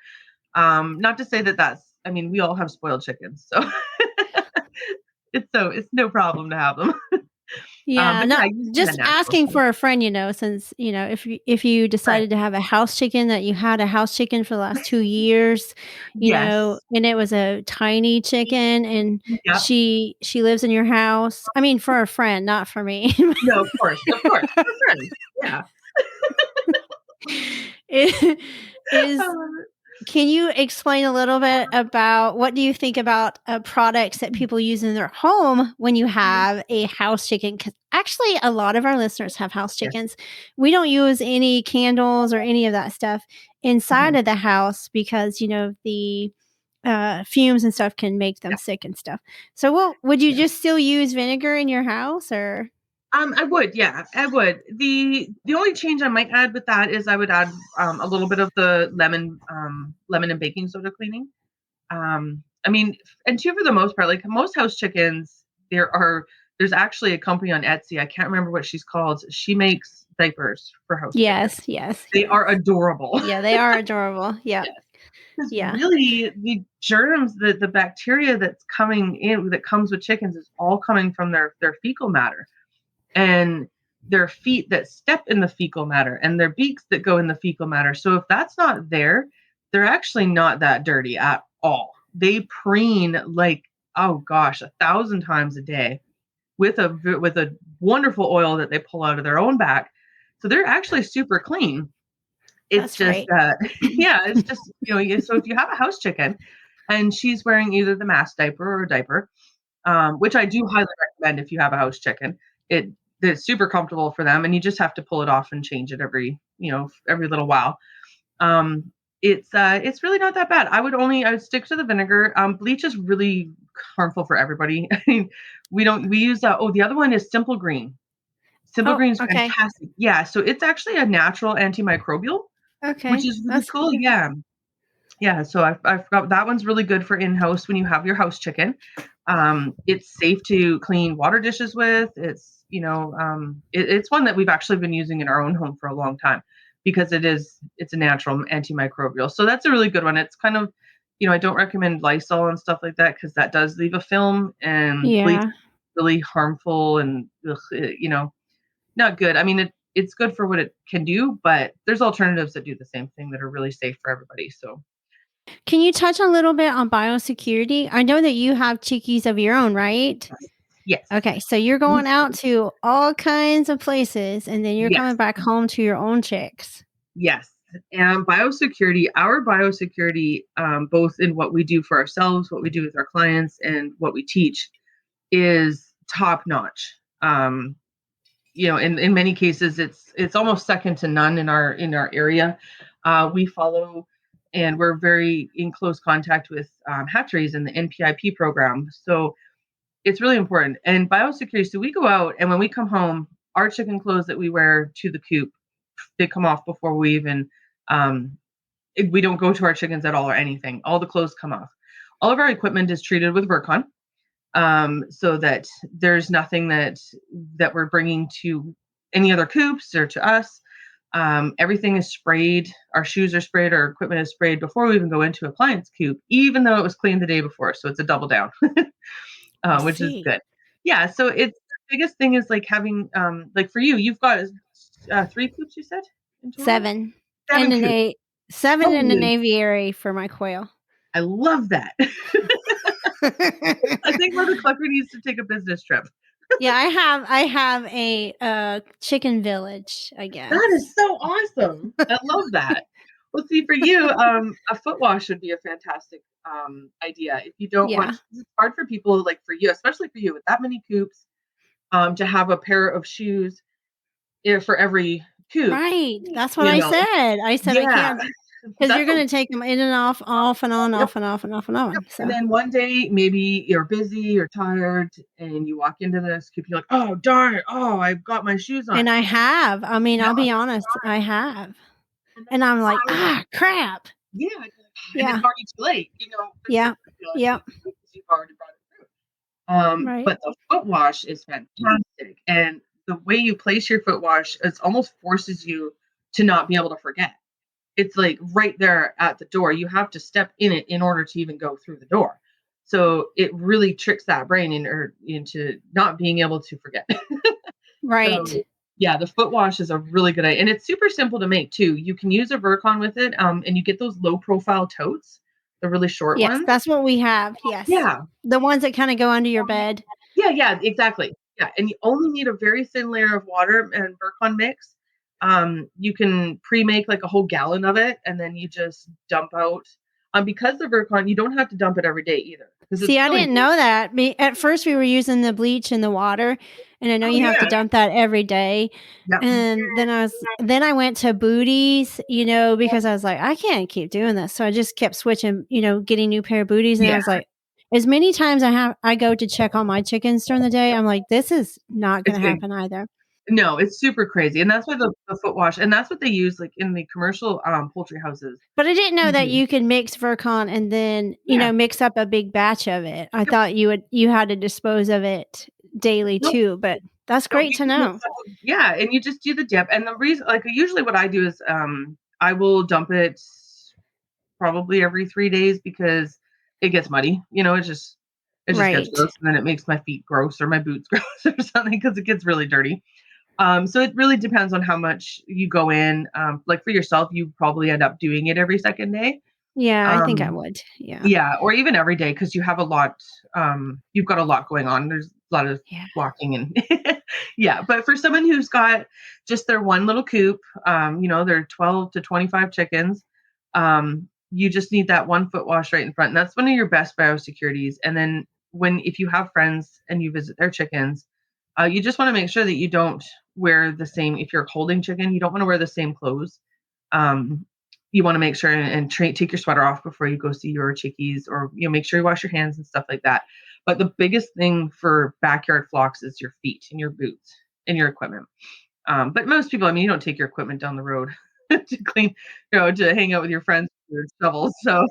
B: Not to say that we all have spoiled chickens, so it's no problem to have them.
A: Yeah,
B: But yeah,
A: not
B: using the
A: just
B: natural
A: asking
B: stuff.
A: for a friend, since, if you
B: Right.
A: decided to have a house chicken that you had a house chicken for the last 2 years,
B: Yes.
A: and it was a tiny chicken and
B: Yep.
A: she lives in your house. I mean, for a friend, not for me.
B: No, of course, for friends. Yeah.
A: It is
B: Uh,
A: Can you explain a little bit about what do you think about products that people use in their home when you have a house chicken? Because actually, a lot of our listeners have house
B: yes.
A: chickens. We don't use any candles or any of that stuff inside
B: Mhm.
A: of the house because the fumes and stuff can make them
B: Yeah.
A: sick and stuff. So, would you
B: Yeah.
A: just still use vinegar in your house or?
B: I would, yeah, I would. The only change I might add with that is I would add a little bit of the lemon and baking soda cleaning. I mean, and two, for the most part, like most house chickens, there's actually a company on Etsy. I can't remember what she's called. She makes diapers for house
A: Yes,
B: chickens.
A: yes,
B: They
A: yeah,
B: are adorable.
A: yeah. They are adorable. Yeah,
B: Yes, because
A: yeah.
B: really the germs, the bacteria that's coming in that comes with chickens is all coming from their fecal matter and their feet that step in the fecal matter and their beaks that go in the fecal matter. So if that's not there, they're actually not that dirty at all. They preen like, oh gosh, 1,000 times a day with a wonderful oil that they pull out of their own back. So they're actually super clean. It's
A: That's
B: just
A: right.
B: yeah, it's just so if you have a house chicken and she's wearing either the mask diaper or a diaper, which I do highly recommend if you have a house chicken. It it's super comfortable for them, and you just have to pull it off and change it every little while. Um, it's really not that bad. I would stick to the vinegar. Bleach is really harmful for everybody. I mean, we use the other one is Simple Green. Simple
A: Oh,
B: Green is
A: okay.
B: fantastic. Yeah, so it's actually a natural antimicrobial, which
A: Okay,
B: is really
A: that's
B: cool. Yeah. Yeah, so I forgot that one's really good for in-house when you have your house chicken. It's safe to clean water dishes with. It's one that we've actually been using in our own home for a long time because it's a natural antimicrobial. So that's a really good one. It's kind of, I don't recommend Lysol and stuff like that because that does leave a film and bleach
A: yeah.
B: is really harmful and not good. I mean, it's good for what it can do, but there's alternatives that do the same thing that are really safe for everybody. So
A: Can you touch a little bit on biosecurity? I know that you have chickies of your own, right?
B: yes,
A: Okay, so you're
B: we
A: going out to all kinds of places and then you're coming
B: yes.
A: back home to your own chicks.
B: Yes. And our biosecurity, both in what we do for ourselves, what we do with our clients, and what we teach, is top notch. In many cases, it's almost second to none in our area. We follow, and we're very in close contact with hatcheries in the NPIP program. So it's really important. And biosecurity. So we go out, and when we come home, our chicken clothes that we wear to the coop, they come off before um, we don't go to our chickens at all or anything. All the clothes come off. All of our equipment is treated with Virkon, so that there's nothing that we're bringing to any other coops or to us. Everything is sprayed. Our shoes are sprayed. Our equipment is sprayed before we even go into a client's coop, even though it was cleaned the day before. So it's a double down,
A: I
B: which is
A: see.
B: good. Yeah, so it's the biggest thing is like having like for you, you've got 3 coops you said in total?
A: 7 and
B: 7
A: an
B: coops.
A: 8 7 and an
B: Holy,
A: aviary for my quail.
B: I love that. I think Mother Clucker needs to take a business trip.
A: Yeah, I have a chicken village, I
B: That is
A: guess.
B: so awesome. I love that. Well, see, for you, a foot wash would be a fantastic idea. If you don't want,
A: Yeah.
B: 'cause it's hard for people like for you, especially for you with that many coops, to have a pair of shoes for every coop.
A: Right. That's what
B: You
A: I
B: know,
A: said. I said I
B: yeah,
A: can't because you're
B: that's a
A: gonna take them in and off and on,
B: yep.
A: off and off and off and
B: Yep.
A: on.
B: And
A: So,
B: then one day, maybe you're busy, you're tired, and you walk into this coop, you're like, oh, darn it. Oh, I've got my shoes on.
A: and I have. I mean,
B: Yeah.
A: I'll be honest, I have.
B: And then
A: And I'm like,
B: you
A: crap.
B: yeah. And you're like, "Ah," and it's
A: Yeah.
B: already too late. There's no
A: Yeah.
B: feeling
A: Yep.
B: because you've already brought it through.
A: Right.
B: But the foot wash is fantastic. And the way you place your foot wash, it almost forces you to not be able to forget. It's like right there at the door. You have to step in it in order to even go through the door. So it really tricks that brain into not being able to forget.
A: Right.
B: So yeah, the foot wash is a really good idea. And it's super simple to make too. You can use a Vercon with it. And you get those low profile totes, the really short
A: Yes,
B: ones.
A: that's what we have. Yes.
B: Yeah.
A: The ones that kind of go under your bed.
B: Yeah, yeah, exactly. Yeah, and you only need a very thin layer of water and Vercon mix. You can pre-make like a whole gallon of it, and then you just dump out. Because the Vercon, you don't have to dump it every day either, because it's
A: See, I
B: really
A: didn't know that. At first, we were using the bleach in the water, and I know
B: oh
A: you have to
B: yeah,
A: dump that every day.
B: yeah,
A: And then I went to booties, because I was like, I can't keep doing this. So I just kept switching, getting new pair of booties, and I
B: yeah.
A: was like, as many times I go to check on my chickens during the day, I'm like, this is not going
B: It's
A: to
B: good.
A: happen either.
B: No, it's super crazy, and that's why the foot wash, and that's what they use like in the commercial poultry houses.
A: But I didn't know that
B: Mhm.
A: you could mix Vercon and then,
B: Yeah.
A: mix up a big batch of it. I
B: Yep.
A: thought you had to dispose of it daily
B: Nope.
A: too, but that's
B: Nope.
A: great
B: You
A: to
B: can mix
A: know.
B: up yeah, and you just do the dip, and the reason like usually what I do is I will dump it probably every 3 days because it gets muddy. It just gets
A: Right.
B: gross, and then it makes my feet gross or my boots gross or something because it gets really dirty. So it really depends on how much you go in. Like for yourself, you probably end up doing it every second day.
A: Yeah, I think I
B: Um,
A: would. Yeah.
B: yeah, or even every day because you have a lot. You've got a lot going on. There's a lot of
A: Yeah.
B: walking and yeah. But for someone who's got just their one little coop, they're 12 to 25 chickens. You just need that 1 foot wash right in front, and that's one of your best biosecurities. And then if you have friends and you visit their chickens, you just want to make sure that you don't wear the same. If you're holding chicken, you don't want to wear the same clothes. Um, you want to make sure and take your sweater off before you go see your chickies, or make sure you wash your hands and stuff like that. But the biggest thing for backyard flocks is your feet and your boots and your equipment. But most people, I mean, you don't take your equipment down the road to clean, to hang out with your friends with your shovels. So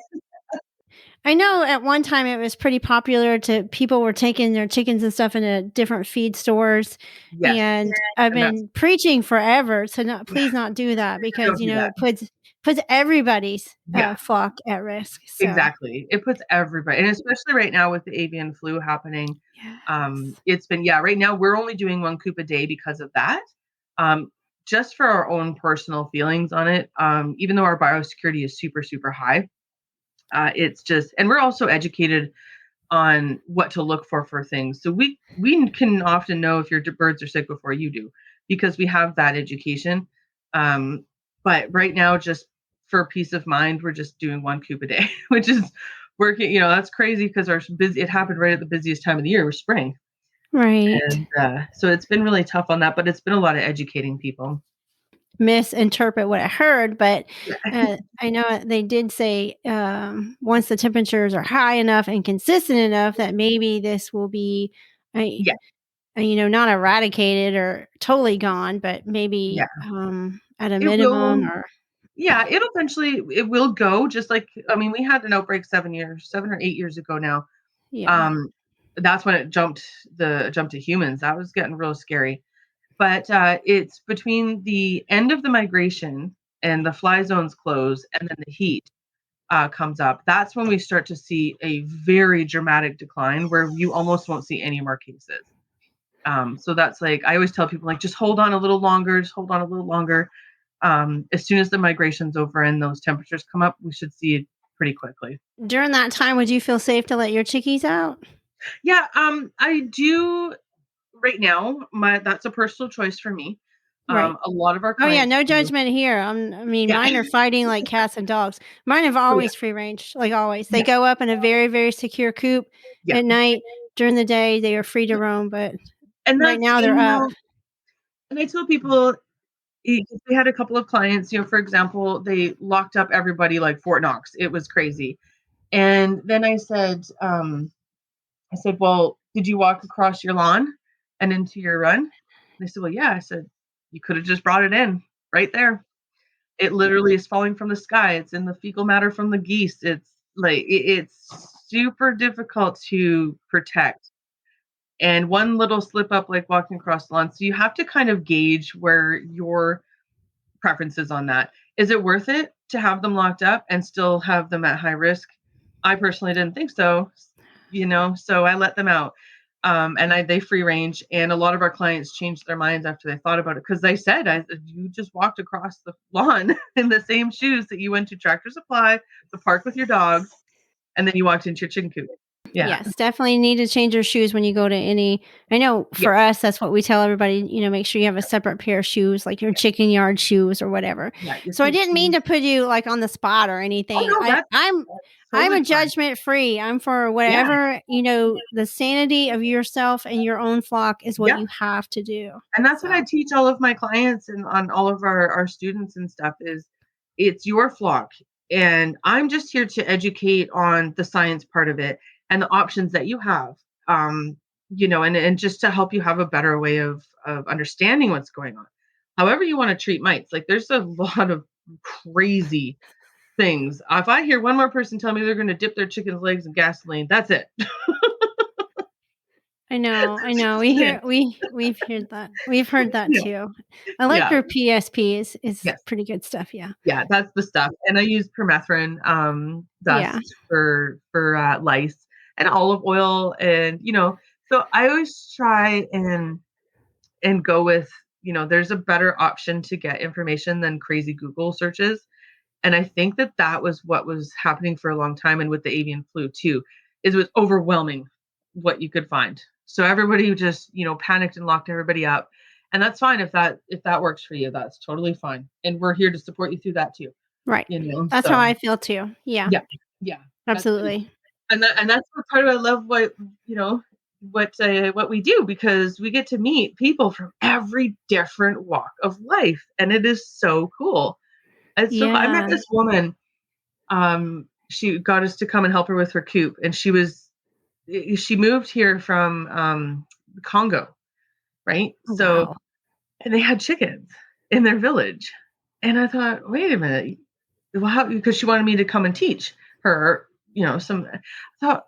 A: I know at one time it was pretty popular to people were taking their chickens and stuff into different feed stores.
B: yes,
A: And I've
B: and that's
A: been preaching forever to
B: yeah,
A: please not do that because,
B: don't do that.
A: it puts everybody's
B: Yeah,
A: flock at risk. So,
B: exactly. It puts everybody, and especially right now with the avian flu happening,
A: yes.
B: it's been yeah. Right now, we're only doing 1 coop a day because of that. Um, just for our own personal feelings on it. Even though our biosecurity is super super high, it's just, and we're also educated on what to look for things. So we can often know if your birds are sick before you do because we have that education. Um, but right now, just for peace of mind, we're just doing 1 coop a day, which is working. That's crazy because our busy. It happened right at the busiest time of the year, was spring,
A: Right.
B: and so it's been really tough on that. But it's been a lot of educating people.
A: Misinterpret what I heard, but
B: Yeah,
A: I know they did say once the temperatures are high enough and consistent enough that maybe this will be, I,
B: yeah,
A: not eradicated or totally gone, but maybe
B: yeah.
A: at a
B: It
A: minimum
B: will.
A: or
B: Yeah, it will go. Just like I mean, we had an outbreak 7 or 8 years ago now.
A: yeah.
B: Um, that's when it jumped to humans. That was getting real scary. But it's between the end of the migration and the fly zones close, and then the heat comes up. That's when we start to see a very dramatic decline where you almost won't see any more cases. So that's like, I always tell people, like, just hold on a little longer, just hold on a little longer. As soon as the migration's over and those temperatures come up, we should see it pretty quickly.
A: During that time, would you feel safe to let your chickies out?
B: Yeah, I do right now. That's a personal choice for me.
A: Right.
B: A lot of our
A: Oh, yeah,
B: clients
A: no
B: do.
A: judgment here. I mean,
B: Yeah.
A: mine are fighting like cats and dogs. Mine have
B: Oh, yeah.
A: always free range, like always. They
B: Yeah.
A: go up in a very, very secure coop
B: Yeah.
A: at night. During the day, they are free to
B: Yeah.
A: roam, but
B: And
A: right
B: that's,
A: now they're up.
B: and I tell people, we had a couple of clients, for example, they locked up everybody like Fort Knox. It was crazy. And then I said, well, did you walk across your lawn and into your run? And they said, well, yeah. I said, you could have just brought it in right there. It literally is falling from the sky. It's in the fecal matter from the geese. It's like, it's super difficult to protect. And one little slip up, like walking across the lawn. So you have to kind of gauge where your preferences on that. Is it worth it to have them locked up and still have them at high risk? I personally didn't think so, so I let them out. They free range, and a lot of our clients changed their minds after they thought about it, because they said, you just walked across the lawn in the same shoes that you went to Tractor Supply, the park with your dog, and then you walked into your chicken coop. Yeah.
A: Yes, definitely need to change your shoes when you go to any. I know
B: Yeah.
A: for us, that's what we tell everybody, make sure you have a separate pair of shoes, like your chicken yard shoes or whatever.
B: Yeah. Your
A: So I
B: coop
A: didn't mean
B: shoes.
A: to put you like on the spot or
B: Oh
A: anything.
B: no,
A: I'm I'm
B: totally
A: a
B: fine.
A: judgment free. I'm for
B: Yeah.
A: whatever, the sanity of yourself and your own flock is what
B: Yeah.
A: you have to do.
B: And that's what I
A: So,
B: teach all of my clients and on all of our students and stuff is, it's your flock. And I'm just here to educate on the science part of it and the options that you have. And just to help you have a better way of understanding what's going on. However you want to treat mites. Like, there's a lot of crazy things. If I hear one more person tell me they're going to dip their chicken's legs in gasoline, that's it.
A: I know, I know.
B: That's it.
A: We've heard that. We've heard that
B: Yeah.
A: too. I like
B: Yeah.
A: your PSP is
B: Yes.
A: pretty good stuff. Yeah.
B: Yeah, that's the stuff. And I use permethrin
A: Yeah.
B: dust for lice, and olive oil, and so I always try and go with, there's a better option to get information than crazy Google searches. And I think that was what was happening for a long time, and with the avian flu too, is it was overwhelming what you could find. So everybody just, panicked and locked everybody up. And that's fine if that works for you. That's totally fine. And we're here to support you through that too.
A: Right. That's how
B: So
A: I feel too. Yeah.
B: yeah, yeah, that's good.
A: Absolutely.
B: And that's what part of I love what we do, because we get to meet people from every different walk of life, and it is so cool. It's so cool. I met
A: Yeah.
B: this woman. She got us to come and help her with her coop, and she moved here from Congo, right?
A: Oh,
B: So,
A: wow.
B: and they had chickens in their village, and I thought, wait a minute, well, how? Because she wanted me to come and teach her, some. I thought,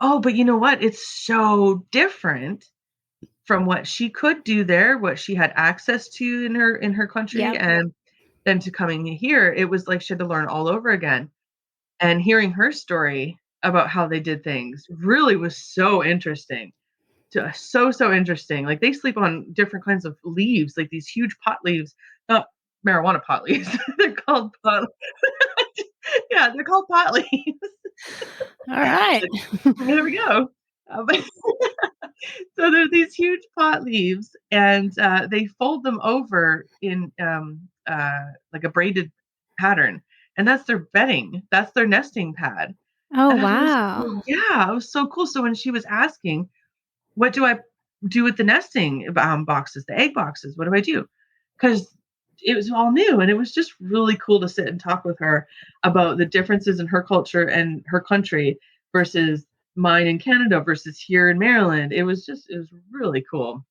B: oh, but you know what? It's so different from what she could do there, what she had access to in her country,
A: Yep.
B: and then to coming here, it was like she had to learn all over again. And hearing her story about how they did things really was so interesting. So interesting. Like, they sleep on different kinds of leaves, like these huge pot leaves, not marijuana pot leaves. They're called pot. Yeah, they're called pot leaves.
A: All right.
B: There we go. But so there's these huge pot leaves, and they fold them over in like a braided pattern, and that's their bedding. That's their nesting pad.
A: Oh,
B: And I thought,
A: wow.
B: yeah, it was so cool. So when she was asking, what do I do with the nesting boxes, the egg boxes? What do I do? Because it was all new, and it was just really cool to sit and talk with her about the differences in her culture and her country versus mine in Canada versus here in Maryland. It was really cool,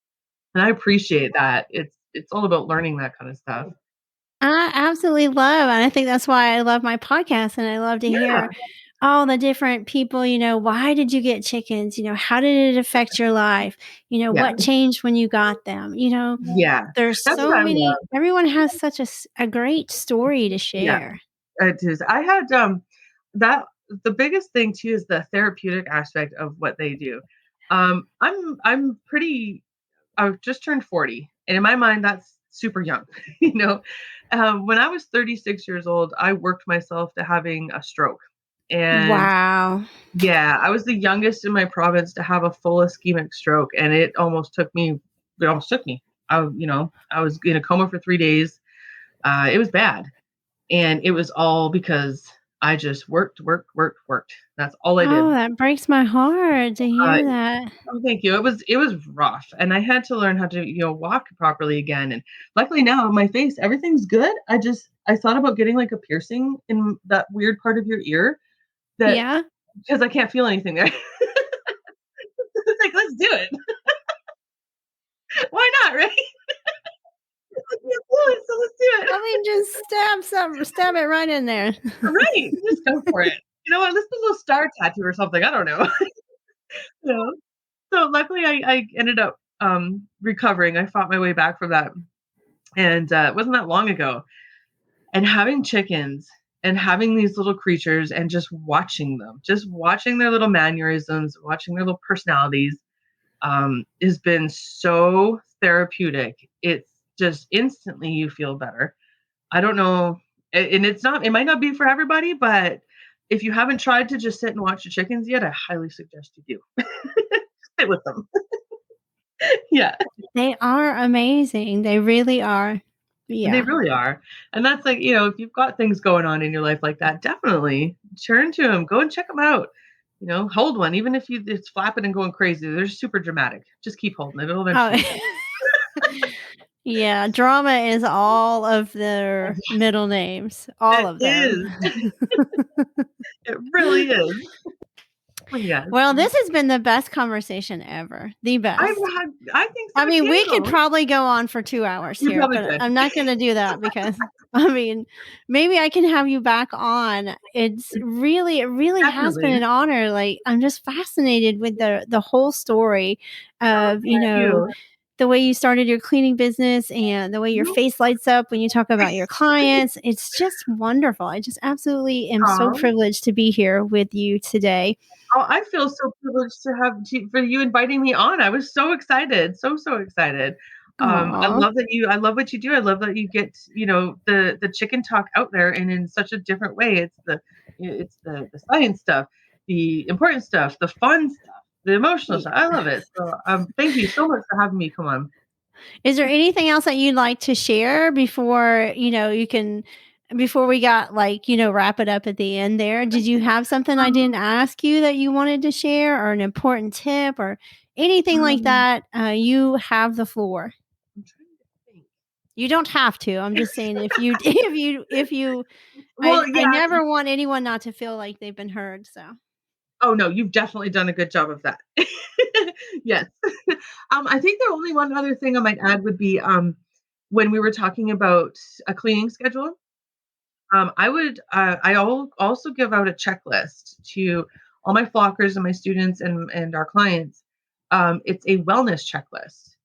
B: and I appreciate that. It's all about learning that kind of stuff.
A: I absolutely love, and I think that's why I love my podcast, and I love to
B: Yeah,
A: hear all the different people, why did you get chickens? How did it affect your life?
B: yeah,
A: What changed when you got them?
B: yeah.
A: There's
B: That's what
A: so
B: I
A: many,
B: love.
A: everyone has such a great story to
B: Yeah.
A: share.
B: It is. I had that the biggest thing too is the therapeutic aspect of what they do. I'm pretty. I just turned 40. And in my mind, that's super young. You know, when I was 36 years old, I worked myself to having a stroke. And
A: Wow.
B: yeah, I was the youngest in my province to have a full ischemic stroke. And it almost took me. I was in a coma for 3 days. It was bad. And it was all because I just worked, worked, worked, worked. That's all I
A: Oh,
B: did.
A: that breaks my heart to
B: Uh,
A: hear that.
B: oh, thank you. It was rough, and I had to learn how to walk properly again. And luckily now, my face, everything's good. I thought about getting like a piercing in that weird part of your ear that
A: Yeah.
B: because I can't feel anything there. It's like let's do it. Why not, right? I can't feel it, so let's do it.
A: I mean, just stab it right in there.
B: Right, just go for it. You know what? Let's do a little star tattoo or something. I don't know. You know? So luckily, I ended up recovering. I fought my way back from that, and it wasn't that long ago. And having chickens and having these little creatures and just watching their little mannerisms, watching their little personalities, has been so therapeutic. It's just instantly you feel better. I don't know, and it might not be for everybody, but if you haven't tried to just sit and watch the chickens yet, I highly suggest you do. Sit with them. Yeah.
A: They are amazing. They really are.
B: They
A: Yeah.
B: really are. And that's like, if you've got things going on in your life like that, definitely turn to them. Go and check them out. Hold one, even if it's flapping and going crazy. They're super dramatic. Just keep holding it. It'll eventually
A: Oh, yeah. Drama is all of their middle names, all
B: It
A: of them.
B: is. It really is. Yes.
A: Well, this has been the best conversation ever. The best.
B: I think
A: I
B: so
A: mean, we could
B: too.
A: probably go on for 2 hours
B: You
A: here,
B: probably
A: but
B: could.
A: I'm not gonna do that because, I mean, maybe I can have you back on. It really has been
B: Definitely.
A: an honor. Like, I'm just fascinated with the whole story
B: Oh,
A: of,
B: thank you.
A: the way you started your cleaning business and the way your
B: Mhm.
A: face lights up when you talk about your clients. It's just wonderful. I just absolutely am so
B: Aw.
A: privileged to be here with you today.
B: Oh, I feel so privileged for you inviting me on. I was so excited, so excited.
A: Aw.
B: I love what you do. I love that you get, the chicken talk out there and in such a different way. It's the science stuff, the important stuff, the fun stuff, the emotional stuff. I love it. So, thank you so much for having me come on.
A: Is there anything else that you'd like to share before, before we got like, wrap it up at the end there? Did you have something I
B: Um,
A: didn't ask you that you wanted to share or an important tip or anything like
B: um,
A: that? You have the floor.
B: I'm trying to think.
A: You don't have to. I'm just saying if you if you
B: Well,
A: I
B: yeah.
A: never want anyone not to feel like they've been heard, so.
B: Oh, no, you've definitely done a good job of that. Yes. I think the only one other thing I might add would be, when we were talking about a cleaning schedule, I also give out a checklist to all my flockers and my students and our clients. It's a wellness checklist.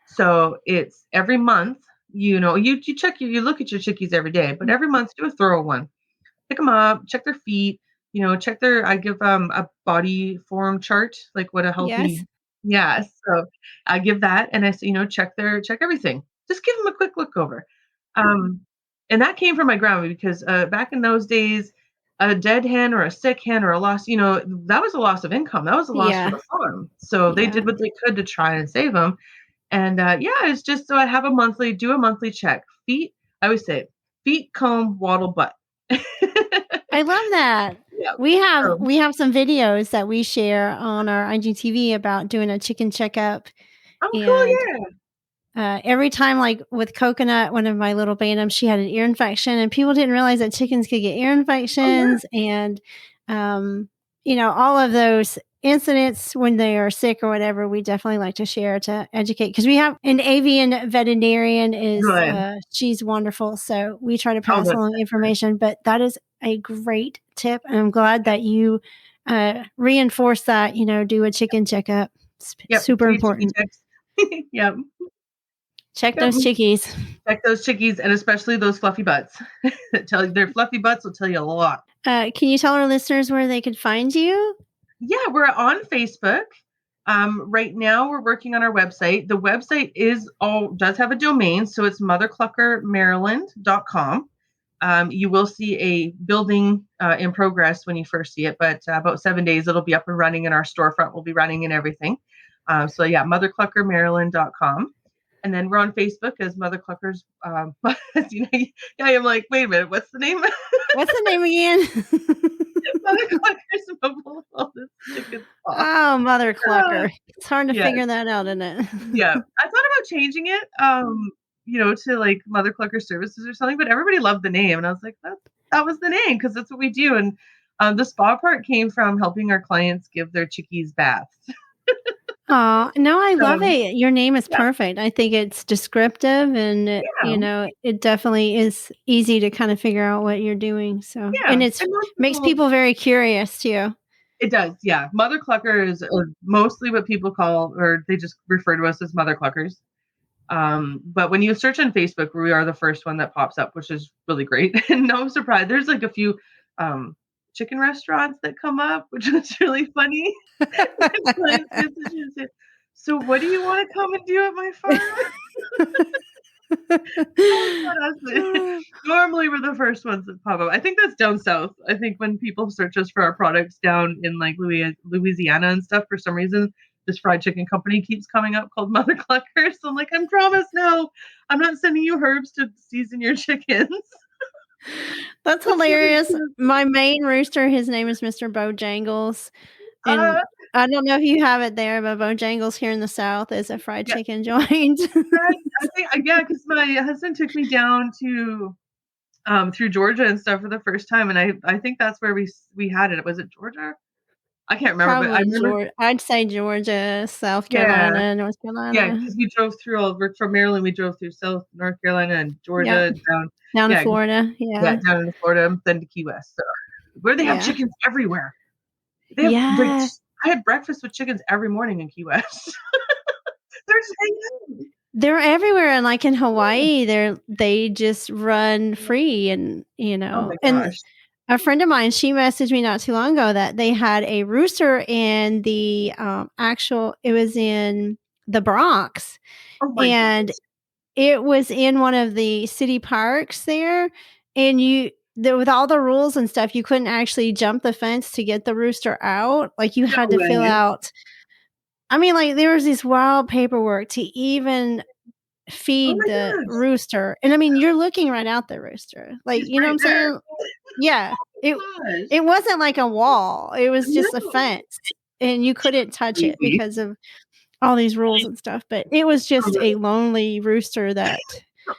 B: So it's every month, you look at your chickies every day, but every month do a thorough one. Pick them up, check their feet, I give a body form chart, like what a
A: Yes.
B: healthy, yeah. So I give that and I say, check everything. Just give them a quick look over. Um, and that came from my grandma because back in those days, a dead hen or a sick hen or a loss, that was a loss of income. That was a loss for
A: Yeah.
B: the farm. So they
A: Yeah.
B: did what they could to try and save them. And yeah, it's just so I have do a monthly check. Feet, I always say feet, comb, waddle, butt.
A: I love that.
B: Yeah.
A: We have
B: So
A: we have some videos that we share on our IGTV about doing a chicken checkup,
B: oh, cool,
A: and
B: yeah.
A: every time, like with Coconut, one of my little bantams, she had an ear infection, and people didn't realize that chickens could get ear
B: Oh, yeah.
A: infections, and um, all of those incidents when they are sick or whatever. We definitely like to share to educate because we have an avian veterinarian is
B: Good.
A: she's wonderful, so we try to
B: Oh,
A: pass
B: that's
A: along information. But that is a great tip, and I'm glad that you reinforce that. Do a chicken checkup. It's
B: yep,
A: super
B: free chicky
A: important.
B: checks. Yep,
A: Check
B: yep.
A: those chickies.
B: Check those chickies and especially those fluffy butts. Their fluffy butts will tell you a lot.
A: Can you tell our listeners where they could find you?
B: Yeah, we're on Facebook. Right now, we're working on our website. The website does have a domain, so it's mothercluckermaryland.com. You will see a building in progress when you first see it, but about 7 days it'll be up and running, and our storefront will be running and everything. So yeah, mothercluckermaryland.com. And then we're on Facebook as Mother Cluckers. I'm like, wait a minute, what's the name?
A: What's the name again?
B: Mother Cluckers Mobile Wellness Chicken Spa.
A: Oh, Mother Clucker. It's hard to figure that out, isn't it?
B: Yeah. I thought about changing it, to like Mother Clucker Services or something, but everybody loved the name. And I was like, that was the name because that's what we do. And the spa part came from helping our clients give their chickies baths.
A: Oh, no, I love it. Your name is perfect. I think it's descriptive and, it definitely is easy to kind of figure out what you're doing. So, and it makes people very curious too.
B: It does, yeah. Mother Clucker is mostly what people call, or they just refer to us as Mother Cluckers. But when you search on Facebook, we are the first one that pops up, which is really great. And no surprise, there's like a few chicken restaurants that come up, which is really funny. So what do you want to come and do at my farm? Normally we're the first ones that pop up. I think that's down south. I think when people search us for our products down in like Louisiana and stuff, for some reason this fried chicken company keeps coming up called Mother Clucker. So I'm like, I promise, no, I'm not sending you herbs to season your chickens.
A: That's hilarious. My main rooster, his name is Mr. Bojangles. And I don't know if you have it there, but Bojangles here in the South is a fried chicken joint.
B: I think, because my husband took me down to through Georgia and stuff for the first time, and I think that's where we had it. Was it Georgia? I can't remember.
A: Probably
B: but I remember,
A: I'd say Georgia, South Carolina, North Carolina.
B: Yeah, because we drove through. We're from Maryland. We drove through North Carolina and Georgia
A: down to Florida.
B: Yeah, down in Florida, then to Key West. So, where they have chickens everywhere. They have, I had breakfast with chickens every morning in Key West.
A: They're everywhere, and like in Hawaii, they just run free, and
B: Oh my
A: and
B: gosh.
A: a friend of mine, she messaged me not too long ago that they had a rooster in the it was in the Bronx, and it was in one of the city parks there, and with all the rules and stuff, you couldn't actually jump the fence to get the rooster out. Like you had to fill out. I mean, like there was this wild paperwork to even feed the rooster. And I mean, you're looking right out the rooster. Like, you know what I'm saying? Yeah. It wasn't like a wall. It was just a fence. And you couldn't touch it because of all these rules and stuff. But it was just a lonely rooster that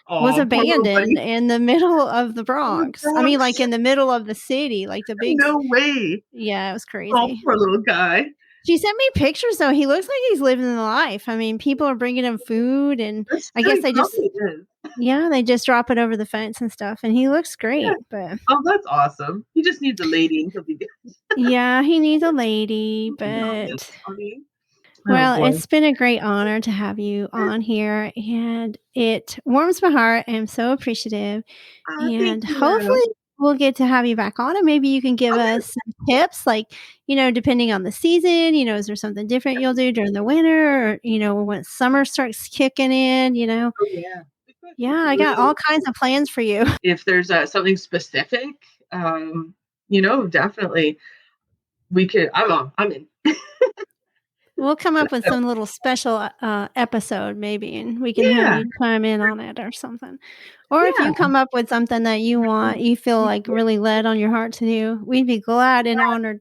A: was abandoned in the middle of the Bronx. I mean, like in the middle of the city, like the big.
B: No way.
A: Yeah, it was crazy.
B: Oh, poor little guy.
A: She sent me pictures though. He looks like he's living the life. I mean, people are bringing him food, and I guess they just drop it over the fence and stuff, and he looks great. But
B: that's awesome. He just needs a lady, and he'll be good.
A: Yeah, he needs a lady, but well, it's been a great honor to have you on here, and it warms my heart. I'm so appreciative, and hopefully we'll get to have you back on, and maybe you can give us some tips, like, depending on the season, is there something different you'll do during the winter, or, when summer starts kicking in,
B: Oh, yeah.
A: Yeah, I got all kinds of plans for you.
B: If there's something specific, definitely we could. I'm in.
A: We'll come up with some little special episode maybe, and we can have you chime in on it or something. Or if you come up with something that you feel like really led on your heart to do, we'd be glad and honored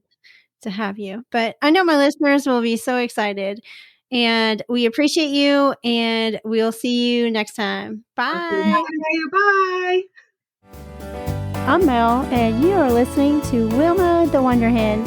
A: to have you. But I know my listeners will be so excited, and we appreciate you, and we'll see you next time. Bye.
B: Bye.
A: I'm Mel, and you are listening to Wilma the Wonder Hen.